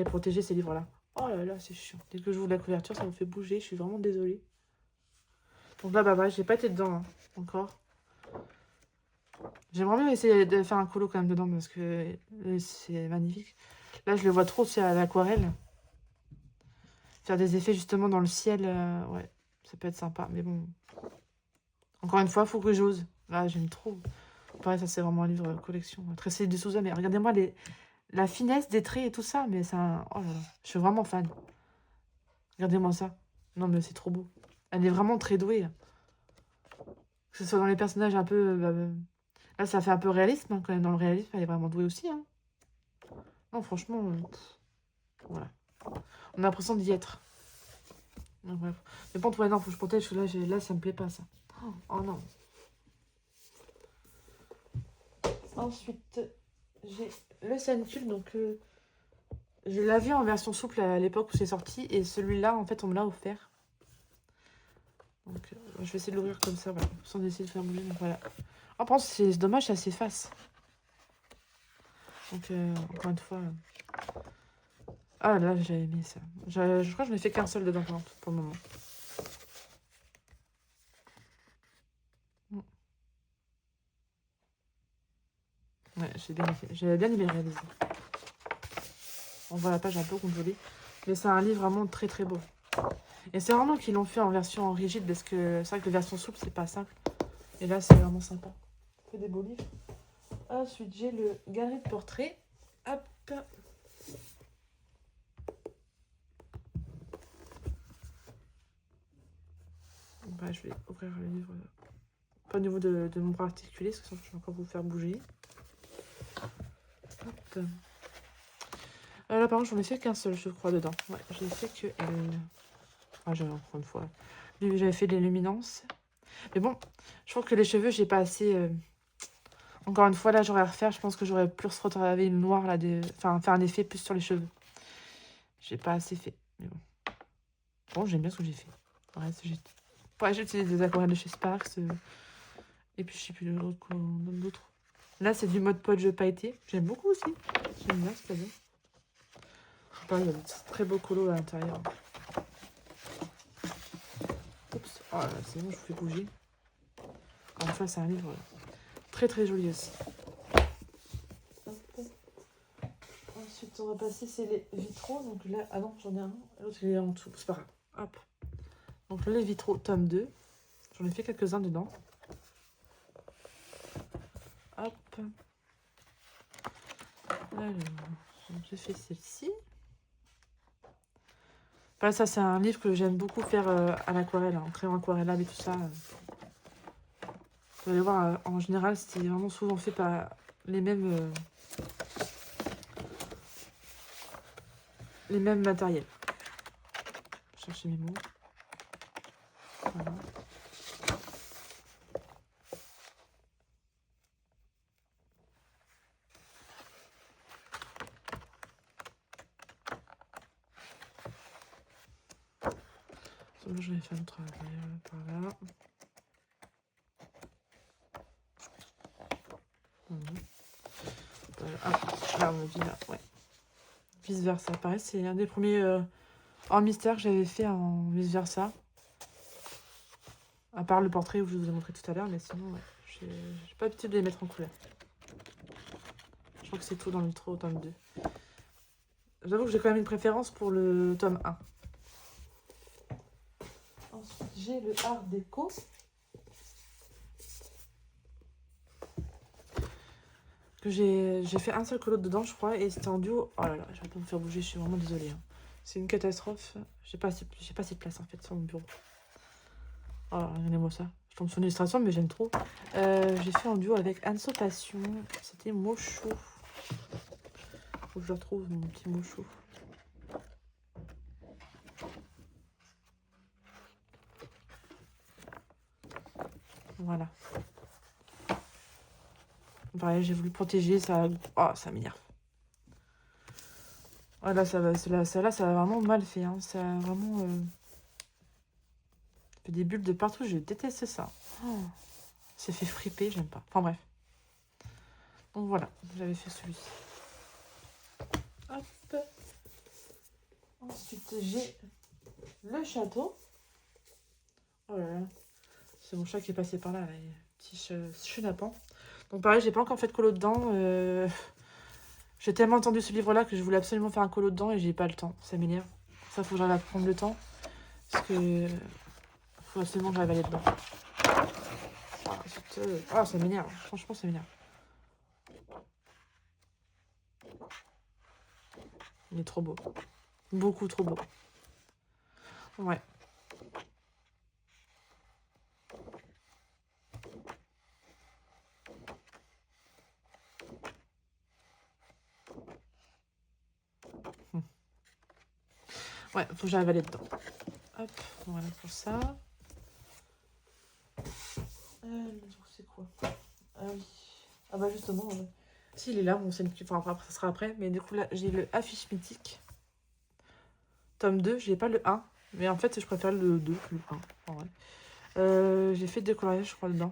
protéger, ces livres-là. Oh là là, c'est chiant. Dès que j'ouvre la couverture, ça me fait bouger. Je suis vraiment désolée. Donc là, bah, j'ai pas été dedans, hein, encore. J'aimerais bien essayer de faire un colo quand même dedans, parce que c'est magnifique. Là, je le vois trop, c'est à l'aquarelle. Faire des effets, justement, dans le ciel, ouais, ça peut être sympa. Mais bon, encore une fois, faut que j'ose. Là, j'aime trop. pareil, ça c'est vraiment un livre collection. Tracé de Souza, mais regardez-moi la finesse des traits et tout ça. Mais c'est un... Oh là là, je suis vraiment fan. Regardez-moi ça. Non, mais c'est trop beau. Elle est vraiment très douée. Que ce soit dans les personnages un peu... là, ça fait un peu réalisme, hein, quand même. Dans le réalisme, elle est vraiment douée aussi. Hein. Non, franchement... voilà. On a l'impression d'y être. Donc, bref. Mais bon, ouais, non, faut que je protège, parce que là, ça me plaît pas, ça. Oh non. Ensuite, j'ai le Sencul, donc... je l'avais en version souple à l'époque où c'est sorti, et celui-là, en fait, on me l'a offert. Donc, je vais essayer de l'ouvrir comme ça, voilà, sans essayer de faire bouger, donc voilà. En plus, c'est dommage, ça s'efface. Donc, encore une fois... Ah là, j'ai aimé ça. Je crois que je n'ai fait qu'un seul dedans pour le moment. Ouais, j'ai bien aimé réaliser. On voit la page un peu gondolée. Mais c'est un livre vraiment très très beau. Et c'est vraiment qu'ils l'ont fait en version rigide, parce que c'est vrai que la version souple, c'est pas simple. Et là, c'est vraiment sympa. Ça fait des beaux livres. Ensuite, j'ai le Galerie de portraits. Hop. Bah, je vais ouvrir le livre. Pas au niveau de mon bras articulé, parce que sinon je vais encore vous faire bouger. Hop. Là, par contre, j'en ai fait qu'un seul, je crois, dedans. Ouais, j'ai fait que elle. Ah, j'avais encore une fois. J'avais fait de l'illuminance. Mais bon, je trouve que les cheveux, j'ai pas assez. Encore une fois, là, j'aurais à refaire. Je pense que j'aurais plus retravaillé le noir, là. Enfin, faire un effet plus sur les cheveux. J'ai pas assez fait. Mais bon. Bon, j'aime bien ce que j'ai fait. Ouais, j'ai utilisé des aquarelles de chez Sparks. Et puis, je sais plus d'autres. Là, c'est du mode podge pailleté. J'aime beaucoup aussi. J'aime bien, c'est pas bien. Pareil, il y a de très beaux colos à l'intérieur. Oups. Oh là là, c'est bon, je vous fais bouger. Encore une fois, c'est un livre très très joli aussi. Hop. Ensuite, on va passer, c'est les vitraux. Donc là, ah non, j'en ai un. L'autre, il est en dessous. C'est pas grave. Hop. Donc les vitraux, tome 2. J'en ai fait quelques-uns dedans. Hop. Alors, j'ai fait celle-ci. Voilà, ça, c'est un livre que j'aime beaucoup faire à l'aquarelle, en crayon aquarellable et tout ça. Vous allez voir, en général, c'est vraiment souvent fait par les mêmes matériels. Je vais chercher mes mots. Voilà. Je vais faire un travail par là. Là, on me dit là, ouais. Vice versa. Pareil, c'est un des premiers en mystère que j'avais fait en vice versa. À part le portrait où je vous ai montré tout à l'heure, mais sinon, ouais, j'ai pas l'habitude de les mettre en couleur. Je crois que c'est tout dans le vitraux au tome 2. J'avoue que j'ai quand même une préférence pour le tome 1. Ensuite, j'ai le Art Déco. Que j'ai fait un seul colo dedans, je crois, et c'était en duo. Oh là là, je vais pas me faire bouger, je suis vraiment désolée. Hein. C'est une catastrophe. J'ai pas assez de place en fait sur mon bureau. Oh, regardez-moi ça. Je tombe sur une illustration, mais j'aime trop. J'ai fait en duo avec Anso Passion. C'était Mochou. Faut que je retrouve mon petit Mochou. Voilà. Pareil, j'ai voulu protéger, ça... Oh, ça m'énerve. Voilà, ça va, ça a vraiment mal fait. Hein. Ça a vraiment... Ça fait des bulles de partout, je déteste ça. Oh, ça fait friper, j'aime pas. Enfin bref. Donc voilà, j'avais fait celui-ci. Hop. Ensuite, j'ai le château. Oh là là. C'est mon chat qui est passé par là, là. Petit chenapan. Donc pareil, j'ai pas encore fait de colo dedans. J'ai tellement entendu ce livre-là que je voulais absolument faire un colo dedans et j'ai pas le temps. Ça m'énerve. Ça, faut que j'arrive à prendre le temps. Parce que faut absolument que j'arrive à aller dedans. Ah, ça m'énerve. Franchement, ça m'énerve. Il est trop beau. Beaucoup trop beau. Ouais. Ouais, faut que j'arrive à aller dedans. Hop, voilà pour ça. C'est quoi? Ah oui. Ah bah justement, si, il est là, bon, c'est enfin, après, ça sera après. Mais du coup, là, j'ai le Affiche Mythique. Tome 2, j'ai pas le 1. Mais en fait, je préfère le 2 que le 1. En vrai. J'ai fait 2 coloriages, je crois, dedans.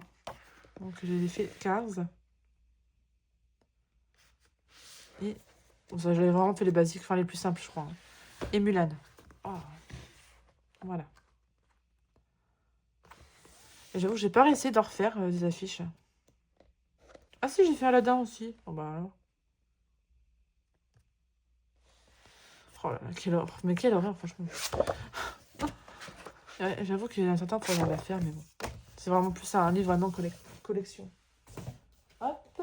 Donc, j'ai fait 15. Et bon, ça, j'avais vraiment fait les basiques, enfin les plus simples, je crois. Et Mulan. Oh, voilà. Et j'avoue que j'ai pas réussi d'en refaire des affiches. Ah si, j'ai fait Aladdin aussi. Oh bah alors. Oh là là, quelle horreur. Mais quelle horreur, franchement. Ouais, j'avoue qu'il y a un certain pour la faire, mais bon. C'est vraiment plus un livre vraiment collection. Hop.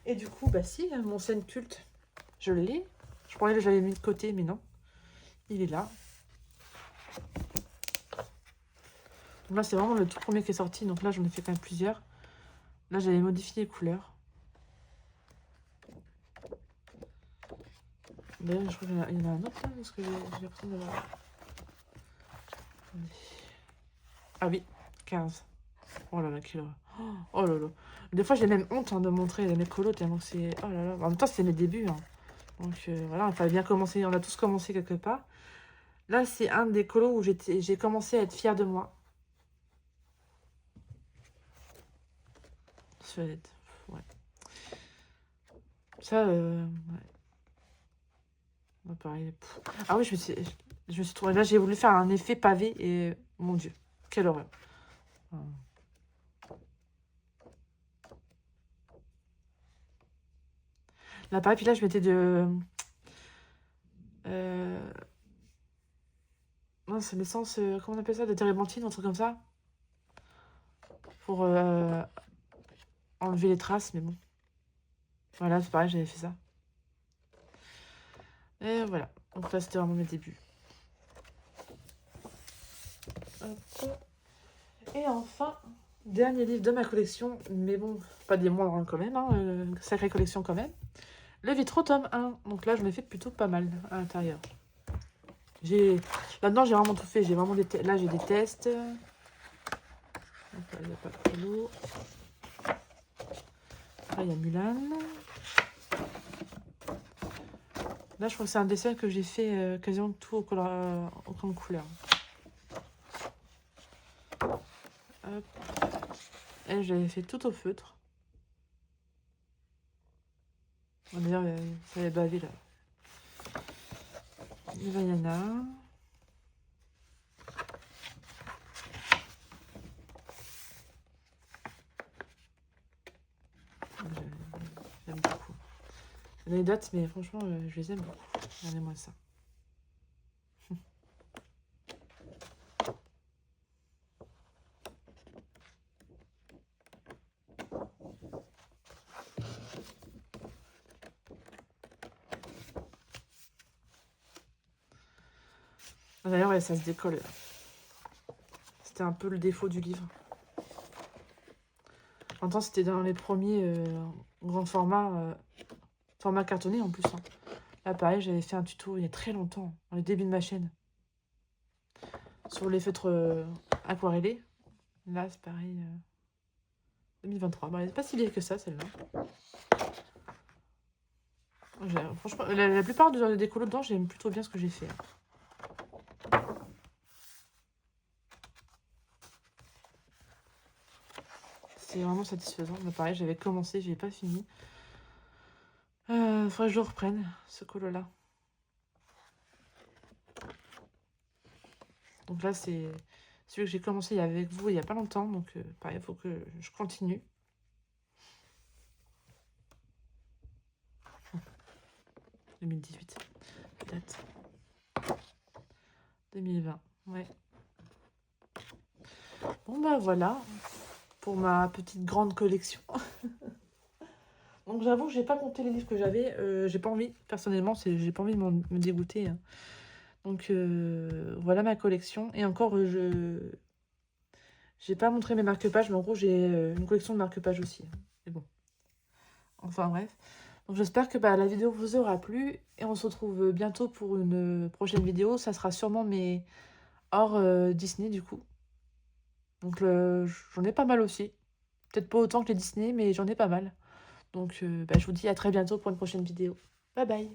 Et du coup, bah si, mon scène culte, je l'ai. Je croyais que j'avais mis de côté, mais non. Il est là. Donc là, c'est vraiment le tout premier qui est sorti. Donc là, j'en ai fait quand même plusieurs. Là, j'avais modifié les couleurs. D'ailleurs, je crois qu'il y en a un autre là, parce que j'ai l'impression d'avoir... Ah oui, 15. Oh là là, quelle horreur. Oh là là. Des fois, j'ai même honte de montrer mes colos tellement que c'est... Oh là là. En même temps, c'était mes débuts. Hein. Donc voilà, il fallait bien commencer. On a tous commencé quelque part. Là, c'est un des colos où j'ai commencé à être fière de moi. Suède. Ouais. Ça, ouais. Pareil. Ah oui, je me suis trouvée... Là, j'ai voulu faire un effet pavé et... Mon Dieu, quelle horreur. Là, pareil, puis là, je mettais de... Non, c'est l'essence... comment on appelle ça? De térébenthine, un truc comme ça. Pour enlever les traces, mais bon. Voilà, c'est pareil, j'avais fait ça. Et voilà. Donc là, c'était vraiment mes débuts. Hop. Et enfin, dernier livre de ma collection, mais bon, pas des moindres quand même, hein, sacrée collection quand même. Le Vitro tome 1. Donc là, j'en ai fait plutôt pas mal à l'intérieur. Là-dedans, j'ai vraiment tout fait. J'ai vraiment là, j'ai des tests. Donc là, il n'y a pas de colo. Là, il y a Mulan. Là, je crois que c'est un dessin que j'ai fait quasiment tout au crayon de couleur. Hop. Et j'avais fait tout au feutre. D'ailleurs, ça avait bavé là. Le Vaiana. J'aime beaucoup. Il y a des dates, mais franchement, je les aime beaucoup. Regardez-moi ça. D'ailleurs, ouais, ça se décolle. C'était un peu le défaut du livre. En même temps, c'était dans les premiers grands formats, format cartonné en plus. Hein. Là, pareil, j'avais fait un tuto il y a très longtemps, dans le début de ma chaîne, sur les feutres aquarellés. Là, c'est pareil, 2023. Bon, elle n'est pas si vieille que ça, celle-là. Franchement, la plupart des colos dedans, j'aime plutôt bien ce que j'ai fait. Hein. C'est vraiment satisfaisant. Mais pareil, j'avais commencé, je n'ai pas fini. Faudrait que je le reprenne, ce colo-là. Donc là, c'est celui que j'ai commencé avec vous il n'y a pas longtemps. Donc pareil, il faut que je continue. « 2018. Date. 2020. Ouais. Bon, bah voilà. pour ma petite grande collection. Donc j'avoue que j'ai pas compté les livres que j'avais. J'ai pas envie, personnellement, j'ai pas envie de me dégoûter, hein. Donc voilà ma collection. Et encore, j'ai pas montré mes marque-pages, mais en gros, j'ai une collection de marque-pages aussi, hein. Mais bon, enfin bref. Donc j'espère que la vidéo vous aura plu. Et on se retrouve bientôt pour une prochaine vidéo. Ça sera sûrement mes hors Disney du coup. Donc j'en ai pas mal aussi. Peut-être pas autant que les Disney, mais j'en ai pas mal. Donc je vous dis à très bientôt pour une prochaine vidéo. Bye bye.